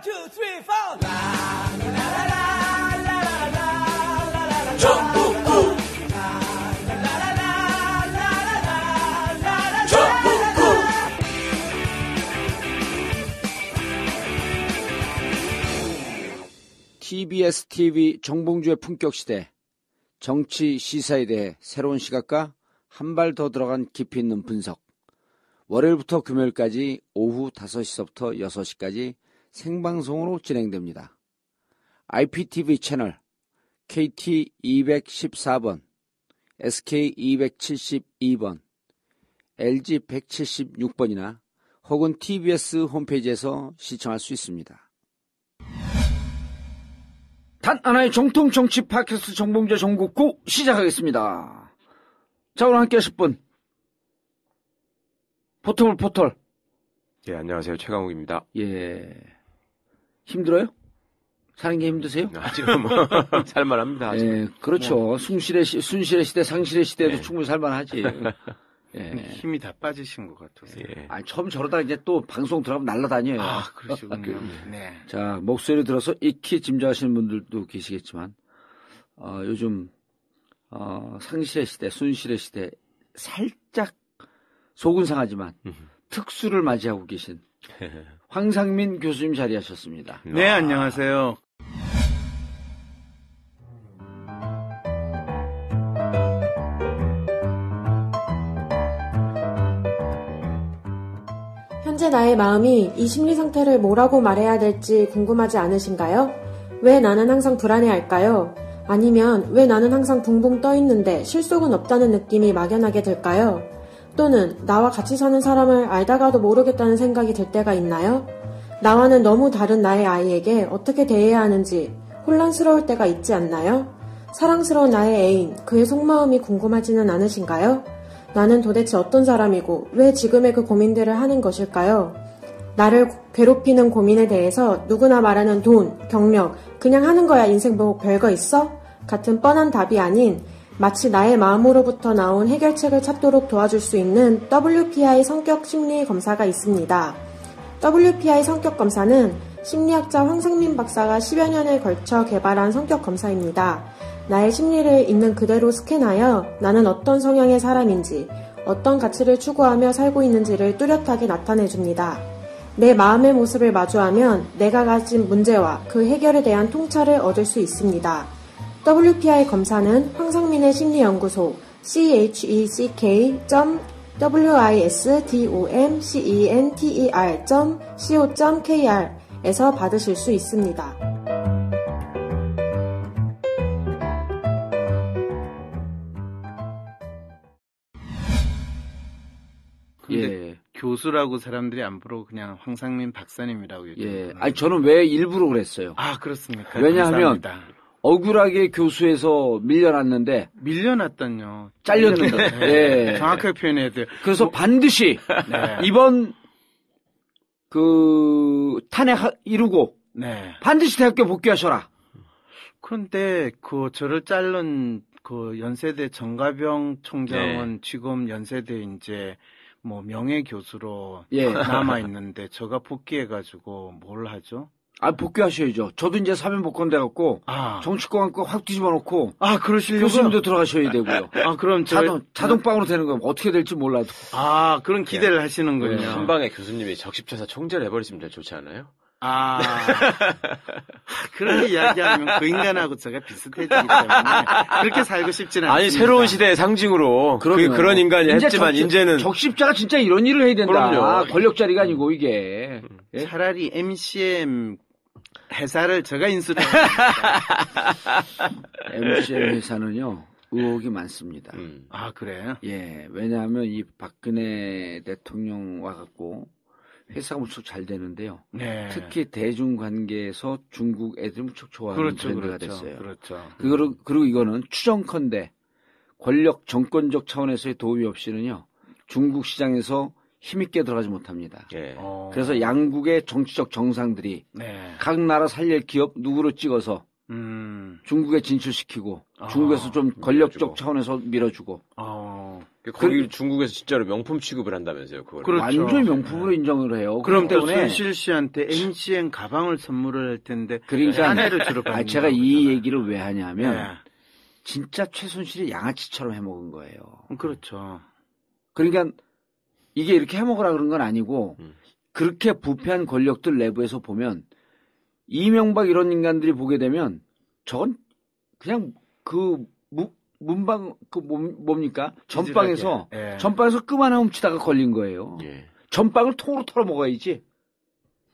two, three, four. 라라라라라라라라라라. 전국구. 라라라라라라라라라. 전국구. TBS TV 정봉주의 품격시대. 정치 시사에 대해 새로운 시각과 한 발 더 들어간 깊이 있는 분석. 월요일부터 금요일까지 오후 5시서부터 6시까지 생방송으로 진행됩니다. IPTV 채널 KT214번, SK272번, LG176번이나 혹은 TBS 홈페이지에서 시청할 수 있습니다. 단 하나의 정통 정치 팟캐스트 정봉재 정국구 시작하겠습니다. 자, 오늘 함께 하실 분 포털. 예, 안녕하세요. 최강욱입니다. 예. 힘들어요? 사는 게 힘드세요? 지금 살만합니다. 예, 그렇죠. 순실의 시대, 상실의 시대에도 충분히 살만하지. 예. 힘이 다 빠지신 것 같으세요. 예. 아니, 처음 저러다 이제 또 방송 들어가면 날라다녀요. 아, 그러시군요. 네. 자, 목소리 들어서 익히 짐작하시는 분들도 계시겠지만, 요즘, 상실의 시대, 순실의 시대, 살짝 속은 상하지만, 특수를 맞이하고 계신 황상민 교수님 자리하셨습니다. 네, 안녕하세요. 현재 나의 마음이 이 심리 상태를 뭐라고 말해야 될지 궁금하지 않으신가요? 왜 나는 항상 불안해할까요? 아니면 왜 나는 항상 붕붕 떠 있는데 실속은 없다는 느낌이 막연하게 들까요? 또는 나와 같이 사는 사람을 알다가도 모르겠다는 생각이 들 때가 있나요? 나와는 너무 다른 나의 아이에게 어떻게 대해야 하는지 혼란스러울 때가 있지 않나요? 사랑스러운 나의 애인, 그의 속마음이 궁금하지는 않으신가요? 나는 도대체 어떤 사람이고 왜 지금의 그 고민들을 하는 것일까요? 나를 괴롭히는 고민에 대해서 누구나 말하는 돈, 경력, 그냥 하는 거야 인생 뭐 별거 있어? 같은 뻔한 답이 아닌 마치 나의 마음으로부터 나온 해결책을 찾도록 도와줄 수 있는 WPI 성격 심리 검사가 있습니다. WPI 성격 검사는 심리학자 황상민 박사가 10여 년을 걸쳐 개발한 성격 검사입니다. 나의 심리를 있는 그대로 스캔하여 나는 어떤 성향의 사람인지, 어떤 가치를 추구하며 살고 있는지를 뚜렷하게 나타내줍니다. 내 마음의 모습을 마주하면 내가 가진 문제와 그 해결에 대한 통찰을 얻을 수 있습니다. WPI 검사는 황상민의 심리연구소 check.wisdomcenter.co.kr 에서 받으실 수 있습니다. 근데 교수라고 사람들이 안 부르고 그냥 황상민 박사님이라고 얘기해요. 예. 아니, 저는 왜 일부러 그랬어요? 아, 그렇습니까? 왜냐하면 감사합니다. 억울하게 교수에서 밀려났는데 밀려났던요. 잘렸는데 예. 정확하게 표현해야 돼요. 그래서 반드시 네. 이번 그 탄핵 이루고 네. 반드시 대학교 복귀하셔라. 그런데 저를 자른 연세대 정가병 총장은 지금 연세대 이제 명예 교수로 남아 있는데 저가 복귀해가지고 뭘 하죠? 복귀하셔야죠. 저도 이제 사면 복권돼 갖고 정치권 확 뒤집어 놓고 그러시려고요? 교수님도 들어가셔야 되고요. 그럼 자동방으로 되는 거 어떻게 될지 몰라도. 그런 기대를 하시는군요. 한 방에 교수님이 적십자사 총재를 해버리시면 좋지 않아요? 그런 이야기하면 그 인간하고 제가 비슷해지기 때문에 그렇게 살고 싶지는 않습니다. 아니, 새로운 시대의 상징으로 그런 인간이 했지만 이제는 적십자가 진짜 이런 일을 해야 된다. 그럼요. 권력 자리가 아니고 이게. 예? 차라리 MCM 회사를 제가 인수를 했습니다. MCM 회사는요 의혹이 많습니다. 그래요? 예, 왜냐하면 이 박근혜 대통령 와갖고 회사가 무척 잘 되는데요. 네. 특히 대중관계에서 중국 애들 무척 좋아하는 트렌드가 됐어요. 그렇죠. 그리고 이거는 추정컨대 권력 정권적 차원에서의 도움이 없이는요 중국 시장에서 힘있게 들어가지 못합니다. 예. 그래서 양국의 정치적 정상들이 각 나라 살릴 기업 누구로 찍어서 중국에 진출시키고 중국에서 좀 권력적 차원에서 밀어주고 거기 중국에서 진짜로 명품 취급을 한다면서요, 그걸. 그렇죠. 완전히 명품으로 인정을 해요. 그럼 또 때문에 손실 씨한테 MCN 가방을 선물을 할 텐데 그러니까 샤넬을 주로 받는 제가 이 얘기를 왜 하냐면 네. 진짜 최순실이 양아치처럼 해먹은 거예요. 그렇죠. 그러니까 이게 이렇게 해먹으라 그런 건 아니고 그렇게 부패한 권력들 내부에서 보면 이명박 이런 인간들이 보게 되면 저건 그냥 그 문방 뭡니까? 전방에서 예. 전방에서 끔 하나 훔치다가 걸린 거예요. 예. 전방을 통으로 털어 먹어야지.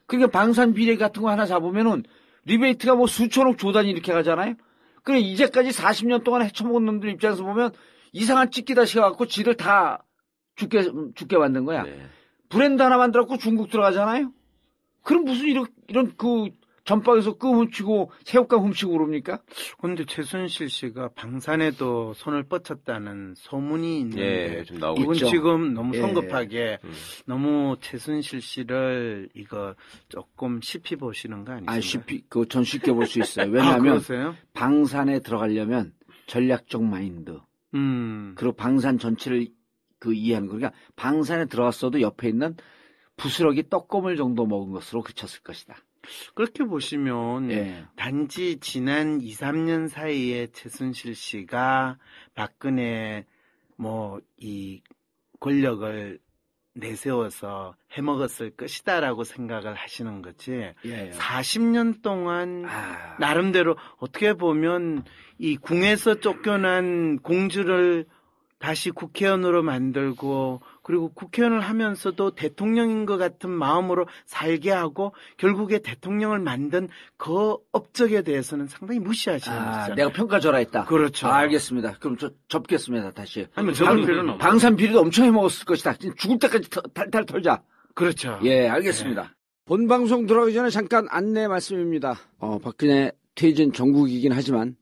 그러니까 방산 비례 같은 거 하나 잡으면은 리베이트가 뭐 수천억 조단위 이렇게 가잖아요. 그래 이제까지 40년 동안 헤쳐먹은 놈들 입장에서 보면 이상한 찢기다 시켜갖고 지를 다 죽게 만든 거야. 네. 브랜드 하나 만들었고 중국 들어가잖아요. 그럼 무슨 이런 그 전방에서 끔 훔치고 새우깡 훔치고 그럽니까? 그런데 최순실 씨가 방산에도 손을 뻗쳤다는 소문이 있는데 예, 좀 나오고 이건 있죠. 지금 너무 예. 성급하게 너무 최순실 씨를 이거 조금 쉽이 보시는 거 아니신가요? 전 쉽게 볼 수 있어요. 아, 왜냐하면 그러세요? 방산에 들어가려면 전략적 마인드, 그리고 방산 전체를 이해하는 거. 그러니까 방산에 들어갔어도 옆에 있는 부스러기 떡고물 정도 먹은 것으로 그쳤을 것이다. 그렇게 보시면 예. 단지 지난 2, 3년 사이에 최순실 씨가 박근혜 이 권력을 내세워서 해먹었을 것이다라고 생각을 하시는 거지. 예. 40년 동안 나름대로 어떻게 보면 이 궁에서 쫓겨난 공주를 다시 국회의원으로 만들고 그리고 국회의원을 하면서도 대통령인 것 같은 마음으로 살게 하고 결국에 대통령을 만든 그 업적에 대해서는 상당히 무시하시는 거잖아요. 내가 평가절하 했다. 그렇죠. 알겠습니다. 그럼 저 접겠습니다. 다시. 아니면 접을 필요는 없어요. 방산 비리도 엄청 해먹었을 것이다. 죽을 때까지 탈탈 털자. 그렇죠. 예, 알겠습니다. 본 방송 들어가기 전에 잠깐 안내 말씀입니다. 박근혜 퇴진 정국이긴 하지만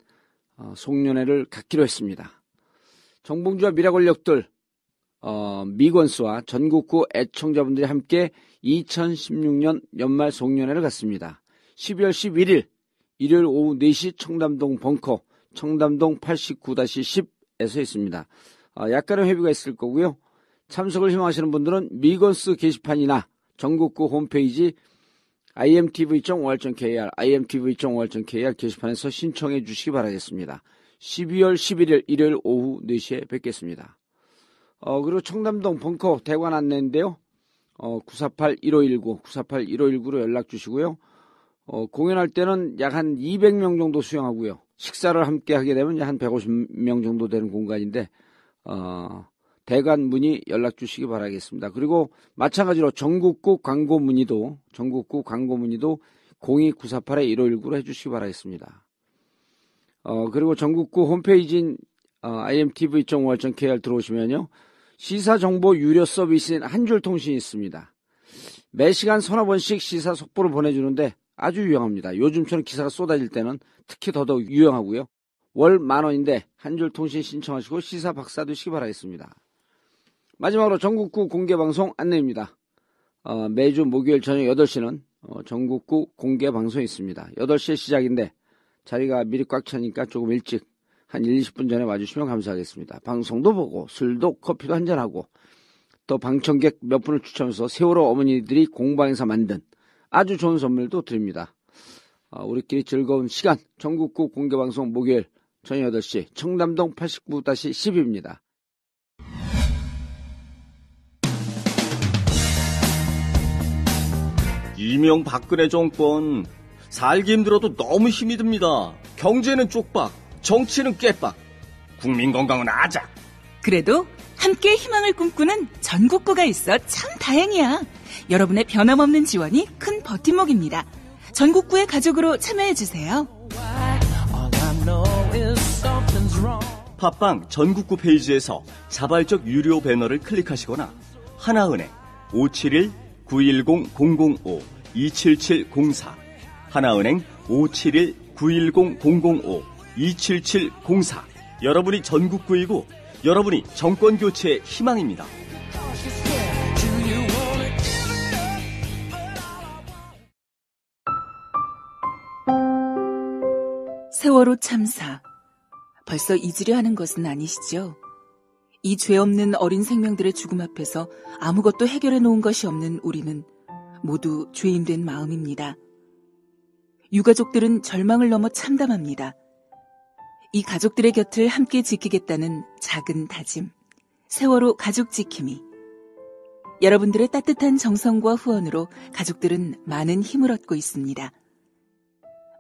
송년회를 갖기로 했습니다. 정봉주와 미래 권력들 미건스와 전국구 애청자분들이 함께 2016년 연말 송년회를 갖습니다. 12월 11일 일요일 오후 4시 청담동 벙커 청담동 89-10에서 있습니다. 약간의 회비가 있을 거고요. 참석을 희망하시는 분들은 미건스 게시판이나 전국구 홈페이지 imtv.or.kr 게시판에서 신청해 주시기 바라겠습니다. 12월 11일 일요일 오후 4시에 뵙겠습니다. 그리고 청담동 벙커 대관 안내인데요. 948-1519, 948-1519로 연락 주시고요. 공연할 때는 약 한 200명 정도 수용하고요. 식사를 함께 하게 되면 한 150명 정도 되는 공간인데, 대관 문의 연락 주시기 바라겠습니다. 그리고 마찬가지로 전국구 광고 문의도 02-948-1519로 해주시기 바라겠습니다. 그리고 전국구 홈페이지인 imtv.or.kr 들어오시면요. 시사정보 유료 서비스인 한줄통신이 있습니다. 매시간 서너 번씩 시사 속보를 보내주는데 아주 유용합니다. 요즘처럼 기사가 쏟아질 때는 특히 더더욱 유용하고요. 월 10,000원인데 한줄통신 신청하시고 시사 박사 되시기 바라겠습니다. 마지막으로 전국구 공개방송 안내입니다. 매주 목요일 저녁 8시는 전국구 공개방송이 있습니다. 8시에 시작인데 자리가 미리 꽉 차니까 조금 일찍 한 1, 20분 전에 와주시면 감사하겠습니다. 방송도 보고 술도 커피도 한잔하고 또 방청객 몇 분을 추첨해서 세월호 어머니들이 공방에서 만든 아주 좋은 선물도 드립니다. 우리끼리 즐거운 시간 전국구 공개방송 목요일 저녁 8시 청담동 89-10입니다. 이명박근혜 정권 살기 힘들어도 너무 힘이 듭니다. 경제는 쪽박, 정치는 깨박, 국민 건강은 아작. 그래도 함께 희망을 꿈꾸는 전국구가 있어 참 다행이야. 여러분의 변함없는 지원이 큰 버팀목입니다. 전국구의 가족으로 참여해주세요. 팟빵 전국구 페이지에서 자발적 유료 배너를 클릭하시거나 하나은행 571-910-005-27704 하나은행 571-910-005-27704 여러분이 전국구이고 여러분이 정권교체의 희망입니다. 세월호 참사 벌써 잊으려 하는 것은 아니시죠? 이 죄 없는 어린 생명들의 죽음 앞에서 아무것도 해결해 놓은 것이 없는 우리는 모두 죄인된 마음입니다. 유가족들은 절망을 넘어 참담합니다. 이 가족들의 곁을 함께 지키겠다는 작은 다짐, 세월호 가족 지킴이. 여러분들의 따뜻한 정성과 후원으로 가족들은 많은 힘을 얻고 있습니다.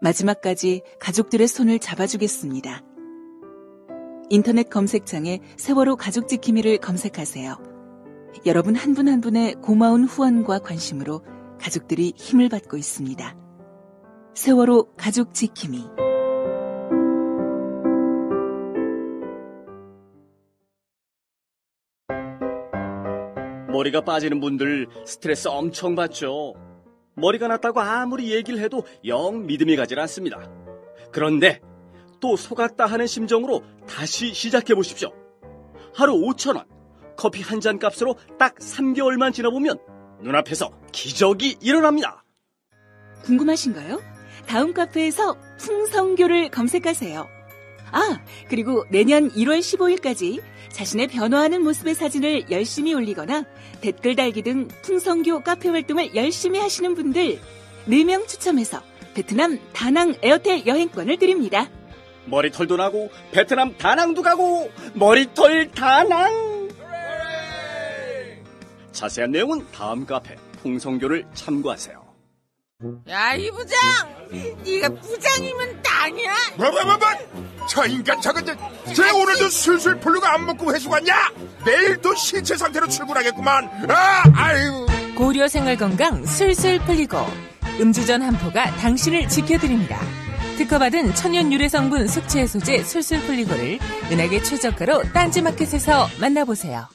마지막까지 가족들의 손을 잡아주겠습니다. 인터넷 검색창에 세월호 가족 지킴이를 검색하세요. 여러분 한 분 한 분의 고마운 후원과 관심으로 가족들이 힘을 받고 있습니다. 세월호 가족 지킴이. 머리가 빠지는 분들 스트레스 엄청 받죠. 머리가 났다고 아무리 얘기를 해도 영 믿음이 가질 않습니다. 그런데 또 속았다 하는 심정으로 다시 시작해 보십시오. 하루 5,000원, 커피 한 잔 값으로 딱 3개월만 지나보면 눈앞에서 기적이 일어납니다. 궁금하신가요? 다음 카페에서 풍성교를 검색하세요. 아, 그리고 내년 1월 15일까지 자신의 변화하는 모습의 사진을 열심히 올리거나 댓글 달기 등 풍성교 카페 활동을 열심히 하시는 분들 4명 추첨해서 베트남 다낭 에어텔 여행권을 드립니다. 머리털도 나고 베트남 다낭도 가고 머리털 다낭. 자세한 내용은 다음 카페 풍성교를 참고하세요. 야, 이 부장! 네가 부장이면 땅이야? 뭐? 저 인간 저거 쟤 오늘도 술술 풀리고 안 먹고 회수 갔냐? 내일도 신체 상태로 출근하겠구만. 아유. 고려 생활건강 술술 풀리고 음주전 한포가 당신을 지켜드립니다. 특허받은 천연 유래 성분 숙취해소제 술술 풀리고를 은하계 최저가로 딴지마켓에서 만나보세요.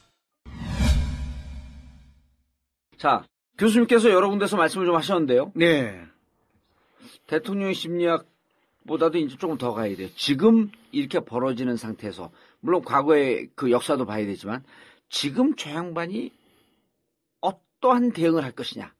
자, 교수님께서 여러 군데서 말씀을 좀 하셨는데요. 네. 대통령 심리학보다도 이제 조금 더 가야 돼요. 지금 이렇게 벌어지는 상태에서, 물론 과거의 그 역사도 봐야 되지만, 지금 저 양반이 어떠한 대응을 할 것이냐.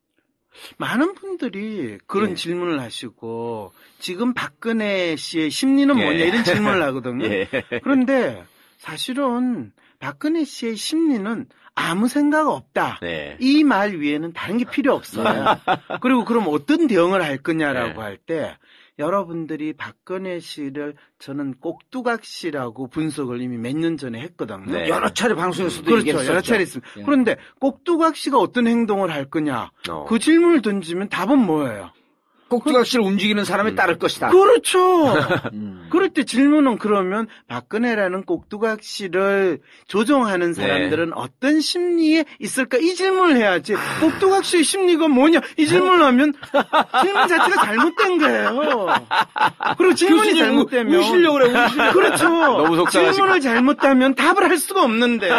많은 분들이 그런 예. 질문을 하시고, 지금 박근혜 씨의 심리는 예. 뭐냐, 이런 질문을 하거든요. 예. 그런데 사실은 박근혜 씨의 심리는 아무 생각 없다. 네. 이 말 위에는 다른 게 필요 없어요. 그리고 그럼 어떤 대응을 할 거냐라고 네. 할 때 여러분들이 박근혜 씨를 저는 꼭두각 씨라고 분석을 이미 몇 년 전에 했거든요. 네. 여러 차례 방송에서도 그렇죠. 얘기했었죠. 여러 차례 했습니다. 예. 그런데 꼭두각 씨가 어떤 행동을 할 거냐. 그 질문을 던지면 답은 뭐예요? 꼭두각시를 움직이는 사람이 따를 것이다. 그렇죠. 그럴 때 질문은 그러면 박근혜라는 꼭두각시를 조종하는 사람들은 어떤 심리에 있을까? 이 질문을 해야지. 꼭두각시의 심리가 뭐냐? 이 질문을 하면 질문 자체가 잘못된 거예요. 그리고 질문이 잘못되면 우시려고 그래. 우시려고. 그렇죠. 너무 속상하시고. 질문을 잘못하면 답을 할 수가 없는데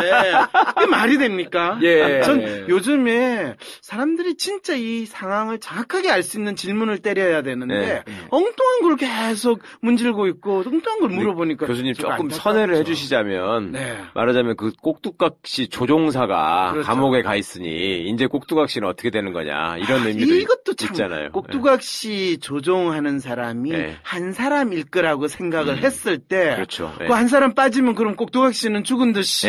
이게 말이 됩니까? 예. 전 요즘에 사람들이 진짜 이 상황을 정확하게 알 수 있는 질문을 때려야 되는데 엉뚱한 걸 계속 문질고 있고 엉뚱한 걸 물어보니까 교수님 좀 조금 안타깝죠. 선회를 해주시자면 말하자면 그 꼭두각시 조종사가 그렇죠. 감옥에 가 있으니 이제 꼭두각시는 어떻게 되는 거냐 이런 의미도 이것도 참 있잖아요. 꼭두각시 조종하는 사람이 한 사람일 거라고 생각을 했을 때 그렇죠. 그 한 사람 빠지면 그럼 꼭두각시는 죽은 듯이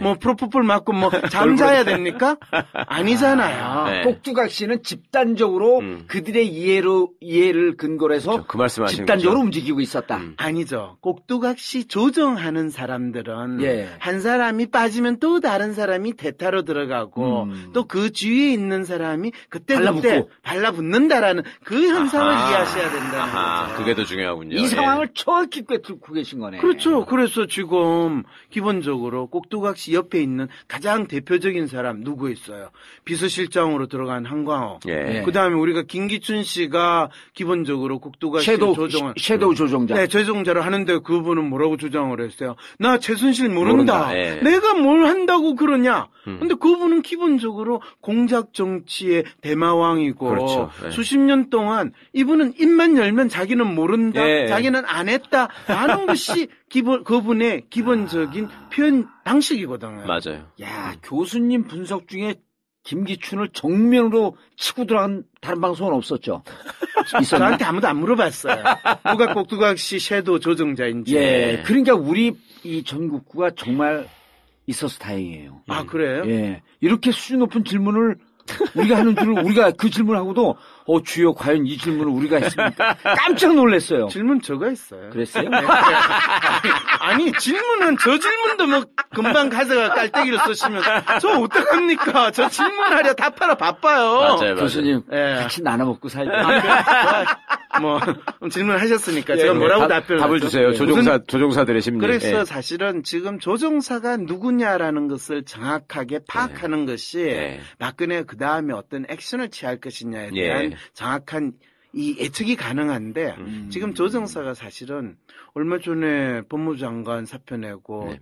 뭐 프로포폴 맞고 뭐 잠자야 됩니까? 아니잖아요. 꼭두각시는 집단적으로 그들의 이해를 근거로 해서 그 말씀하시는 집단적으로 거죠. 움직이고 있었다. 아니죠. 꼭두각시 조정하는 사람들은 예. 한 사람이 빠지면 또 다른 사람이 대타로 들어가고 또 그 주위에 있는 사람이 그때 발라붙는다라는 그 현상을 이해하셔야 된다는 거죠. 그게 더 중요하군요. 이 상황을 정확히 꿰뚫고 계신 거네. 그렇죠. 그래서 지금 기본적으로 꼭두각시 옆에 있는 가장 대표적인 사람 누구 있어요? 비서실장으로 들어간 한광호. 그다음에 우리가 김기춘 씨가 기본적으로 꼭두각시 조정을 섀도우 조종자. 네, 조종자를 하는데 그분은 뭐라고 주장을 했어요? 나 최순실 모른다. 내가 뭘 한다고 그러냐? 근데 그분은 기본적으로 공작 정치의 대마왕이고 그렇죠. 수십 년 동안 이분은 입만 열면 자기는 모른다. 자기는 안 했다. 라는 것이 그분의 기본적인 표현 방식이거든요. 맞아요. 야, 교수님 분석 중에 김기춘을 정면으로 치고 들어간 다른 방송은 없었죠? 저한테 아무도 안 물어봤어요. 누가 꼭두각시 섀도우 조정자인지. 예. 그러니까 우리 이 전국구가 정말 있어서 다행이에요. 아, 그래요? 예. 이렇게 수준 높은 질문을 우리가 하는 줄, 우리가 그 질문하고도, 주여, 과연 이 질문을 우리가 했습니까? 깜짝 놀랐어요. 질문 저거 있어요. 그랬어요? 아니, 질문은, 저 질문도 뭐, 금방 가져가 깔때기를 쓰시면, 저 어떡합니까? 저 질문하려 답하러 바빠요. 맞아요. 교수님, 예. 같이 나눠 먹고 살죠. 뭐, 질문하셨으니까 제가 뭐라고 답을 주세요. 조종사들의 심리. 그래서 사실은 지금 조종사가 누구냐라는 것을 정확하게 파악하는 것이 박근혜 그 다음에 어떤 액션을 취할 것이냐에 대한 정확한 이 예측이 가능한데 지금 조종사가 사실은 얼마 전에 법무부 장관 사표 내고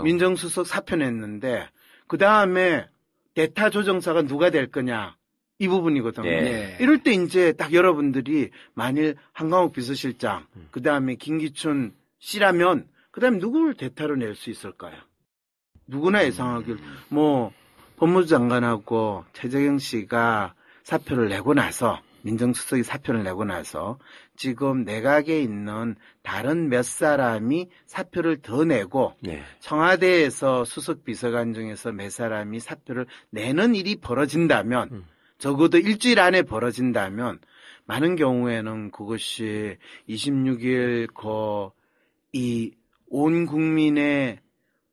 민정수석 사표 냈는데 그 다음에 대타 조종사가 누가 될 거냐 이 부분이거든요. 이럴 때 이제 딱 여러분들이 만일 한강욱 비서실장 그 다음에 김기춘 씨라면 그 다음에 누구를 대타로 낼 수 있을까요? 누구나 예상하길 뭐 법무부 장관하고 최재경 씨가 사표를 내고 나서 민정수석이 사표를 내고 나서 지금 내각에 있는 다른 몇 사람이 사표를 더 내고 청와대에서 수석 비서관 중에서 몇 사람이 사표를 내는 일이 벌어진다면 적어도 일주일 안에 벌어진다면 많은 경우에는 그것이 26일 이 온 국민의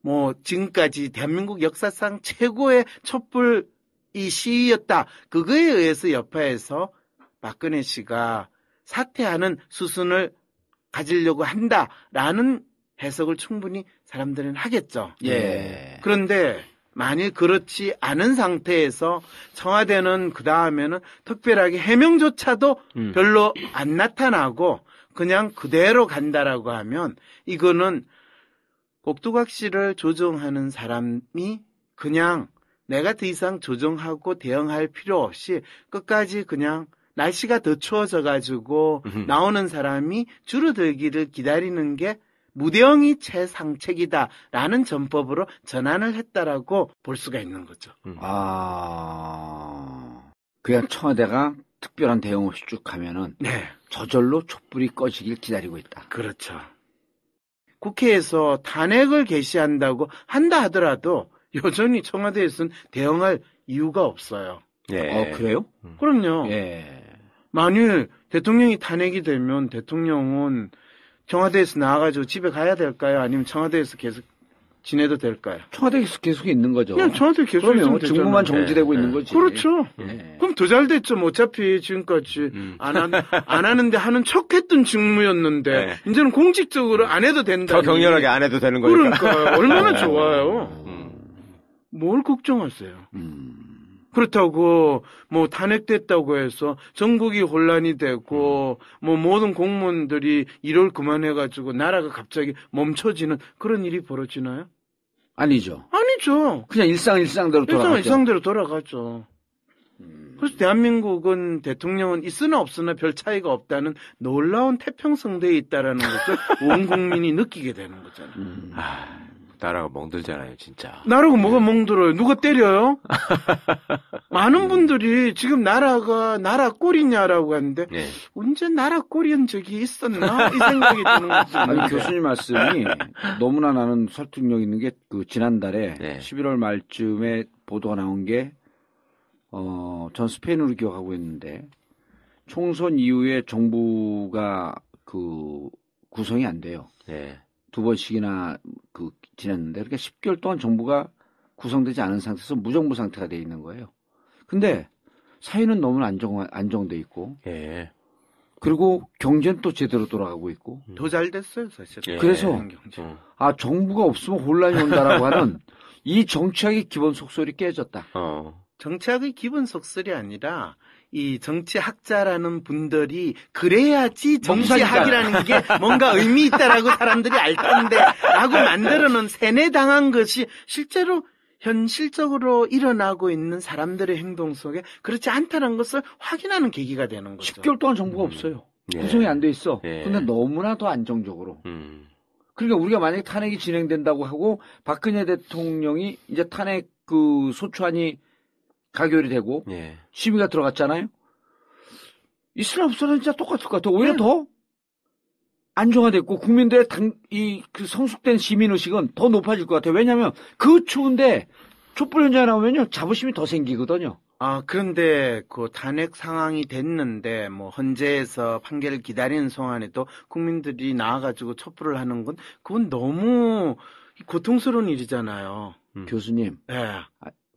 뭐 지금까지 대한민국 역사상 최고의 촛불 이 시위였다. 그거에 의해서 여파에서 박근혜 씨가 사퇴하는 수순을 가지려고 한다라는 해석을 충분히 사람들은 하겠죠. 그런데 만일 그렇지 않은 상태에서 청와대는 그 다음에는 특별하게 해명조차도 별로 안 나타나고 그냥 그대로 간다라고 하면 이거는 꼭두각 씨를 조종하는 사람이 그냥 내가 더 이상 조종하고 대응할 필요 없이 끝까지 그냥 날씨가 더 추워져가지고 나오는 사람이 줄어들기를 기다리는 게 무대응이 최상책이다라는 전법으로 전환을 했다라고 볼 수가 있는 거죠. 그냥 청와대가 특별한 대응 없이 쭉 가면은 저절로 촛불이 꺼지길 기다리고 있다. 그렇죠. 국회에서 탄핵을 개시한다고 한다 하더라도 여전히 청와대에서는 대응할 이유가 없어요. 그래요? 그럼요. 만일 대통령이 탄핵이 되면 대통령은 청와대에서 나와가지고 집에 가야 될까요? 아니면 청와대에서 계속 지내도 될까요? 청와대에서 계속 있는 거죠. 그냥 청와대 계속 있으면 되잖아요. 직무만 정지되고 있는 거지. 그렇죠. 그럼 더 잘 됐죠. 어차피 지금까지 안 하는데 하는 척했던 직무였는데 이제는 공식적으로 안 해도 된다. 더 격렬하게 안 해도 되는 거니까. 그러니까 얼마나 좋아요. 뭘 걱정하세요? 그렇다고 뭐 탄핵됐다고 해서 전국이 혼란이 되고 뭐 모든 공무원들이 일을 그만해가지고 나라가 갑자기 멈춰지는 그런 일이 벌어지나요? 아니죠. 아니죠. 그냥 일상대로 돌아가죠. 일상대로 돌아가죠. 그래서 대한민국은 대통령은 있으나 없으나 별 차이가 없다는 놀라운 태평성대에 있다라는 것을 온 국민이 느끼게 되는 거잖아요. 나라가 멍들잖아요, 진짜. 나라가 뭐가 멍들어요? 누가 때려요? 많은 분들이 지금 나라가 나라 꼴이냐라고 하는데 언제 나라 꼴인 적이 있었나? 이 생각이 드는 거죠. 아니, 교수님 말씀이 너무나 나는 설득력 있는 게 그 지난달에 11월 말쯤에 보도가 나온 게 전 스페인으로 기억하고 있는데 총선 이후에 정부가 그 구성이 안 돼요. 두 번씩이나 지났는데, 그러니까 10개월 동안 정부가 구성되지 않은 상태에서 무정부 상태가 돼 있는 거예요. 근데 사회는 너무 안정돼 있고, 그리고 경제는 또 제대로 돌아가고 있고, 더 잘 됐어요, 사실. 그래서 정부가 없으면 혼란이 온다라고 하는 이 정치학의 기본 속설이 깨졌다. 정치학의 기본 속설이 아니라 이 정치학자라는 분들이 그래야지 정치학이라는 게 뭔가 의미 있다라고 사람들이 알 텐데 라고 만들어놓은 세뇌당한 것이 실제로 현실적으로 일어나고 있는 사람들의 행동 속에 그렇지 않다는 것을 확인하는 계기가 되는 거죠. 10개월 동안 정부가 없어요. 구성이 안 돼 있어. 근데 너무나도 안정적으로. 그러니까 우리가 만약에 탄핵이 진행된다고 하고 박근혜 대통령이 이제 탄핵 그 소추안이 가결이 되고 심의가 들어갔잖아요. 있으나 없으나 진짜 똑같을 것 같아요. 오히려 더 안정화됐고 국민들의 그 성숙된 시민의식은 더 높아질 것 같아요. 왜냐하면 그 추운데 촛불 현장에 나오면요 자부심이 더 생기거든요. 그런데 그 탄핵 상황이 됐는데 뭐 헌재에서 판결을 기다리는 동안에도 국민들이 나와가지고 촛불을 하는 건 그건 너무 고통스러운 일이잖아요. 교수님, 네.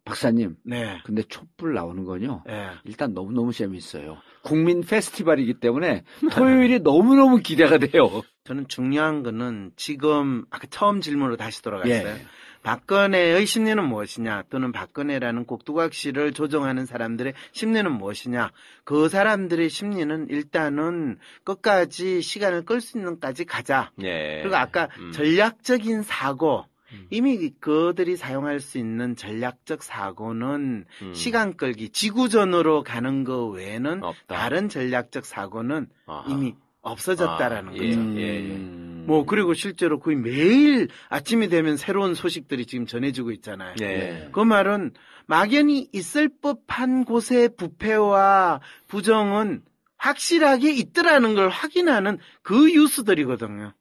박사님, 네. 근데 촛불 나오는 건요. 네. 일단 너무너무 재밌어요. 국민 페스티벌이기 때문에 토요일이 너무너무 기대가 돼요. 저는 중요한 거는 지금 아까 처음 질문으로 다시 돌아갔어요. 예. 박근혜의 심리는 무엇이냐 또는 박근혜라는 꼭두각시를 조종하는 사람들의 심리는 무엇이냐. 그 사람들의 심리는 일단은 끝까지 시간을 끌 수 있는 까지 가자. 예. 그리고 아까 전략적인 사고 이미 그들이 사용할 수 있는 전략적 사고는 시간 끌기 지구전으로 가는 거 외에는 없다. 다른 전략적 사고는 이미 없어졌다라는 거죠. 뭐 그리고 실제로 거의 매일 아침이 되면 새로운 소식들이 지금 전해지고 있잖아요. 예. 그 말은 막연히 있을 법한 곳의 부패와 부정은 확실하게 있더라는 걸 확인하는 그 뉴스들이거든요.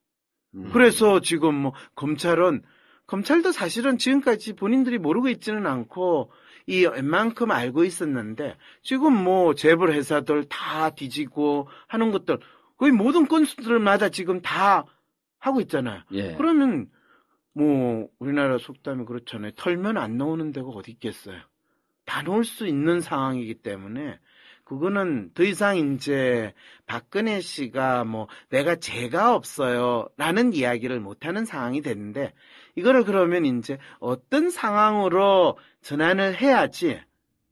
그래서 지금 뭐 검찰도 사실은 지금까지 본인들이 모르고 있지는 않고 이 웬만큼 알고 있었는데 지금 뭐 재벌 회사들 다 뒤지고 하는 것들 거의 모든 건수들마다 지금 다 하고 있잖아요. 예. 그러면 뭐 우리나라 속담이 그렇잖아요. 털면 안 나오는 데가 어디 있겠어요. 다 나올 수 있는 상황이기 때문에 그거는 더 이상 이제 박근혜 씨가 뭐 내가 죄가 없어요 라는 이야기를 못하는 상황이 됐는데 이거를 그러면 이제 어떤 상황으로 전환을 해야지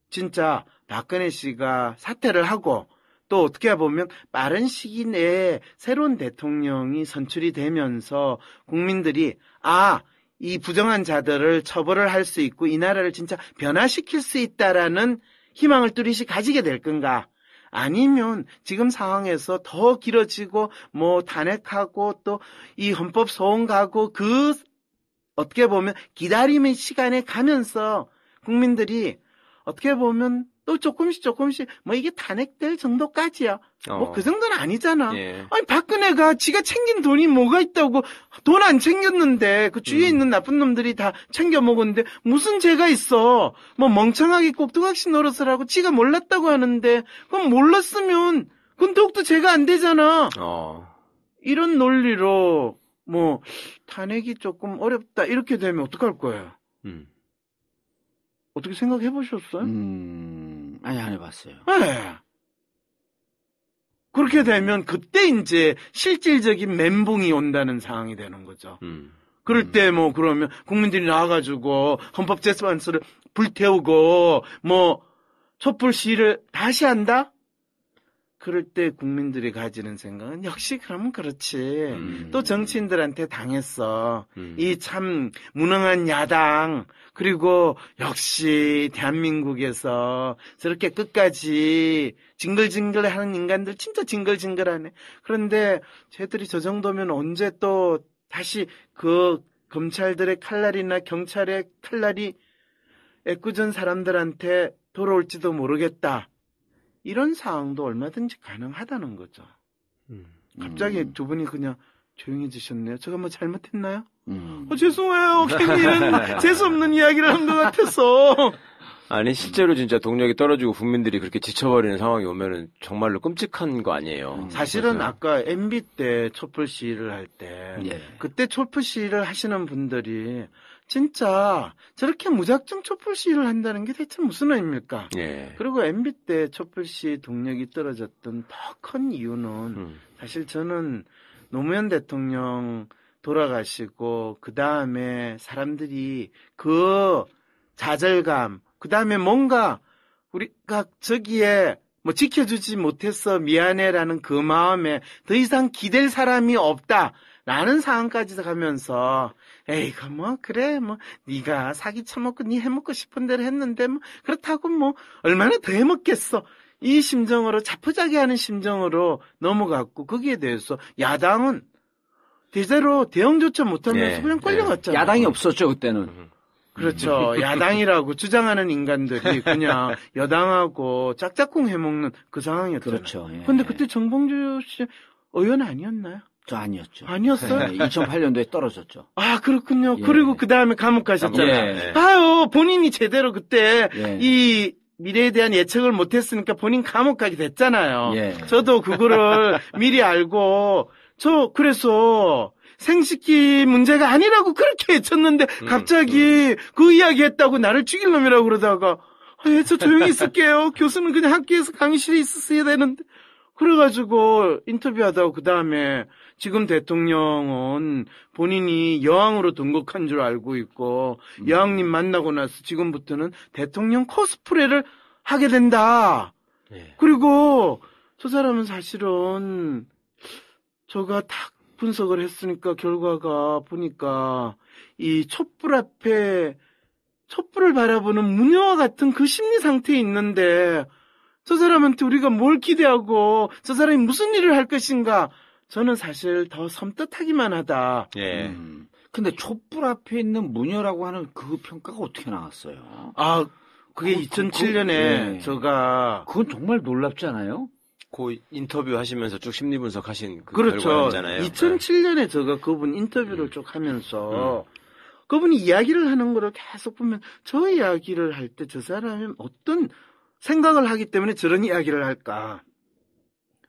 진짜 박근혜 씨가 사퇴를 하고 또 어떻게 보면 빠른 시기 내에 새로운 대통령이 선출이 되면서 국민들이 이 부정한 자들을 처벌을 할 수 있고 이 나라를 진짜 변화시킬 수 있다라는 희망을 뚜렷이 가지게 될 건가? 아니면 지금 상황에서 더 길어지고 뭐 탄핵하고 또 이 헌법 소원 가고 그 어떻게 보면 기다림의 시간에 가면서 국민들이 어떻게 보면 또 조금씩 뭐 이게 탄핵될 정도까지야. 뭐 그 정도는 아니잖아. 예. 아니 박근혜가 지가 챙긴 돈이 뭐가 있다고 돈 안 챙겼는데 그 주위에 있는 나쁜 놈들이 다 챙겨 먹었는데 무슨 죄가 있어. 뭐 멍청하게 꼭두각시 노릇을 하고 지가 몰랐다고 하는데 그럼 몰랐으면 그건 더욱더 죄가 안 되잖아. 이런 논리로 뭐 탄핵이 조금 어렵다 이렇게 되면 어떡할 거예요? 어떻게 생각해 보셨어요? 아니 안 해봤어요. 네. 그렇게 되면 그때 이제 실질적인 멘붕이 온다는 상황이 되는 거죠. 그럴 때 뭐 그러면 국민들이 나와가지고 헌법재판소를 불태우고 뭐 촛불 시위를 다시 한다? 그럴 때 국민들이 가지는 생각은 역시 그러면 그렇지. 또 정치인들한테 당했어. 이 참 무능한 야당 그리고 역시 대한민국에서 저렇게 끝까지 징글징글하는 인간들 진짜 징글징글하네. 그런데 쟤들이 저 정도면 언제 또 다시 그 검찰들의 칼날이나 경찰의 칼날이 애꿎은 사람들한테 돌아올지도 모르겠다. 이런 상황도 얼마든지 가능하다는 거죠. 갑자기 두 분이 그냥 조용해지셨네요. 제가 뭐 잘못했나요? 죄송해요. 괜히 이런 재수없는 이야기를 한 것 같아서. 아니 실제로 진짜 동력이 떨어지고 국민들이 그렇게 지쳐버리는 상황이 오면은 정말로 끔찍한 거 아니에요. 사실은 그래서. 아까 MB 때 촛불 시위를 할 때 그때 촛불 시위를 하시는 분들이 진짜 저렇게 무작정 촛불 시위를 한다는 게 대체 무슨 의미입니까? 예. 그리고 MB 때 촛불 시위 동력이 떨어졌던 더 큰 이유는 사실 저는 노무현 대통령 돌아가시고 그 다음에 사람들이 그 좌절감 그 다음에 뭔가 우리가 저기에 뭐 지켜주지 못해서 미안해라는 그 마음에 더 이상 기댈 사람이 없다라는 상황까지 가면서 에이 그 뭐 그래 뭐 네가 사기 쳐먹고 네 해먹고 싶은 대로 했는데 뭐 그렇다고 뭐 얼마나 더 해먹겠어 이 심정으로 자포자기하는 심정으로 넘어갔고 거기에 대해서 야당은 대대로 대응조차 못하면서 그냥 끌려갔잖아요. 야당이 없었죠 그때는. 그렇죠. 야당이라고 주장하는 인간들이 그냥 여당하고 짝짝꿍 해먹는 그 상황이었잖아요. 그렇죠. 예. 근데 그때 정봉주 씨 의원 아니었나요? 저 아니었죠. 아니었어요? 네, 2008년도에 떨어졌죠. 아, 그렇군요. 예. 그리고 그 다음에 감옥 가셨잖아요. 예. 봐요. 본인이 제대로 그때 예. 이 미래에 대한 예측을 못했으니까 본인 감옥 가게 됐잖아요. 예. 저도 그거를 미리 알고, 그래서 생식기 문제가 아니라고 그렇게 외쳤는데 갑자기 그 이야기 했다고 나를 죽일 놈이라고 그러다가, 저 조용히 있을게요. 교수는 그냥 학교에서 강의실에 있었어야 되는데. 그래가지고 인터뷰하다가 그 다음에 지금 대통령은 본인이 여왕으로 등극한 줄 알고 있고 여왕님 만나고 나서 지금부터는 대통령 코스프레를 하게 된다. 예. 그리고 저 사람은 사실은 제가 딱 분석을 했으니까 결과가 보니까 이 촛불 앞에 촛불을 바라보는 무녀와 같은 그 심리 상태에 있는데 저 사람한테 우리가 뭘 기대하고 저 사람이 무슨 일을 할 것인가 저는 사실 더 섬뜩하기만 하다. 예. 근데 촛불 앞에 있는 무녀라고 하는 그 평가가 어떻게 나왔어요? 아, 그게 2007년에 예. 제가 그건 정말 놀랍지 않아요? 그 인터뷰 하시면서 쭉 심리 분석하신 그 그렇죠. 결과였잖아요. 2007년에 제가 그분 인터뷰를 쭉 하면서 그분이 이야기를 하는 거를 계속 보면 저 이야기를 할 때 저 사람이 어떤 생각을 하기 때문에 저런 이야기를 할까.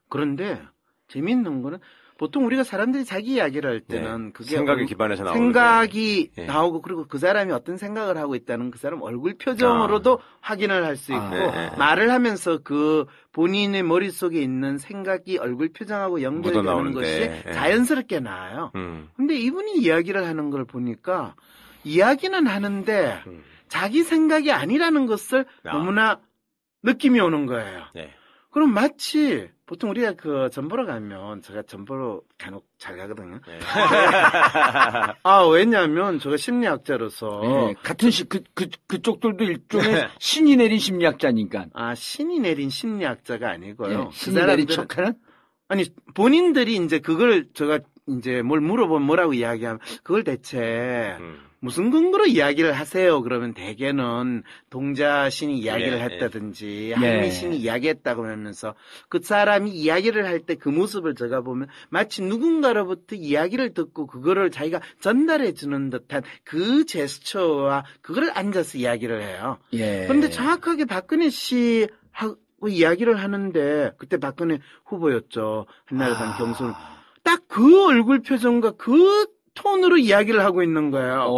그런데 재미있는 거는 보통 우리가 사람들이 자기 이야기를 할 때는 그게 생각에 기반해서 나오는 생각이 예. 나오고 그리고 그 사람이 어떤 생각을 하고 있다는 그 사람 얼굴 표정으로도 확인을 할 수 있고 말을 하면서 그 본인의 머릿속에 있는 생각이 얼굴 표정하고 연결되는 것이 자연스럽게 나와요. 근데 이분이 이야기를 하는 걸 보니까 이야기는 하는데 자기 생각이 아니라는 것을 너무나 느낌이 오는 거예요. 네. 그럼 마치 보통 우리가 그 전 보러 가면 제가 전 보러 간혹 잘 가거든요. 네. 왜냐하면 제가 심리학자로서 네, 같은 그쪽들도 일종의 신이 내린 심리학자니까. 신이 내린 심리학자가 아니고요. 네, 신이 내린 척하는? 아니 본인들이 이제 그걸 제가 이제 뭘 물어보면 뭐라고 이야기하면 그걸 대체 무슨 근거로 이야기를 하세요? 그러면 대개는 동자신이 이야기를 했다든지 한미신이 이야기했다고 하면서 그 사람이 이야기를 할 때 그 모습을 제가 보면 마치 누군가로부터 이야기를 듣고 그거를 자기가 전달해 주는 듯한 그 제스처와 그거를 앉아서 이야기를 해요. 그런데 정확하게 박근혜 씨 하고 이야기를 하는데 그때 박근혜 후보였죠. 한나라당 경선. 딱 그 얼굴 표정과 그 톤으로 이야기를 하고 있는 거예요.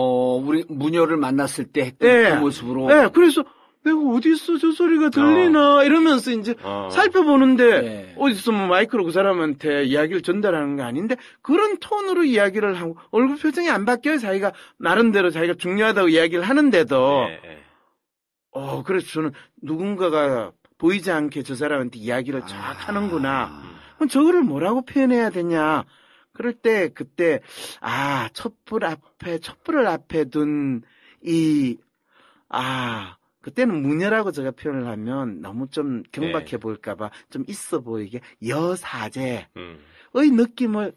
우리 무녀를 만났을 때 했던 그 모습으로. 네, 그래서 내가 어디서 저 소리가 들리나 이러면서 이제 살펴보는데 어디서 뭐 마이크로 그 사람한테 이야기를 전달하는 게 아닌데 그런 톤으로 이야기를 하고 얼굴 표정이 안 바뀌어요. 자기가 나름대로 자기가 중요하다고 이야기를 하는데도. 그래서 저는 누군가가 보이지 않게 저 사람한테 이야기를 쫙 하는구나. 그럼 저거를 뭐라고 표현해야 되냐. 그럴 때 그때 촛불을 앞에 둔 그때는 무녀라고 제가 표현을 하면 너무 좀 경박해 보일까봐 좀 있어 보이게 여사제의 느낌을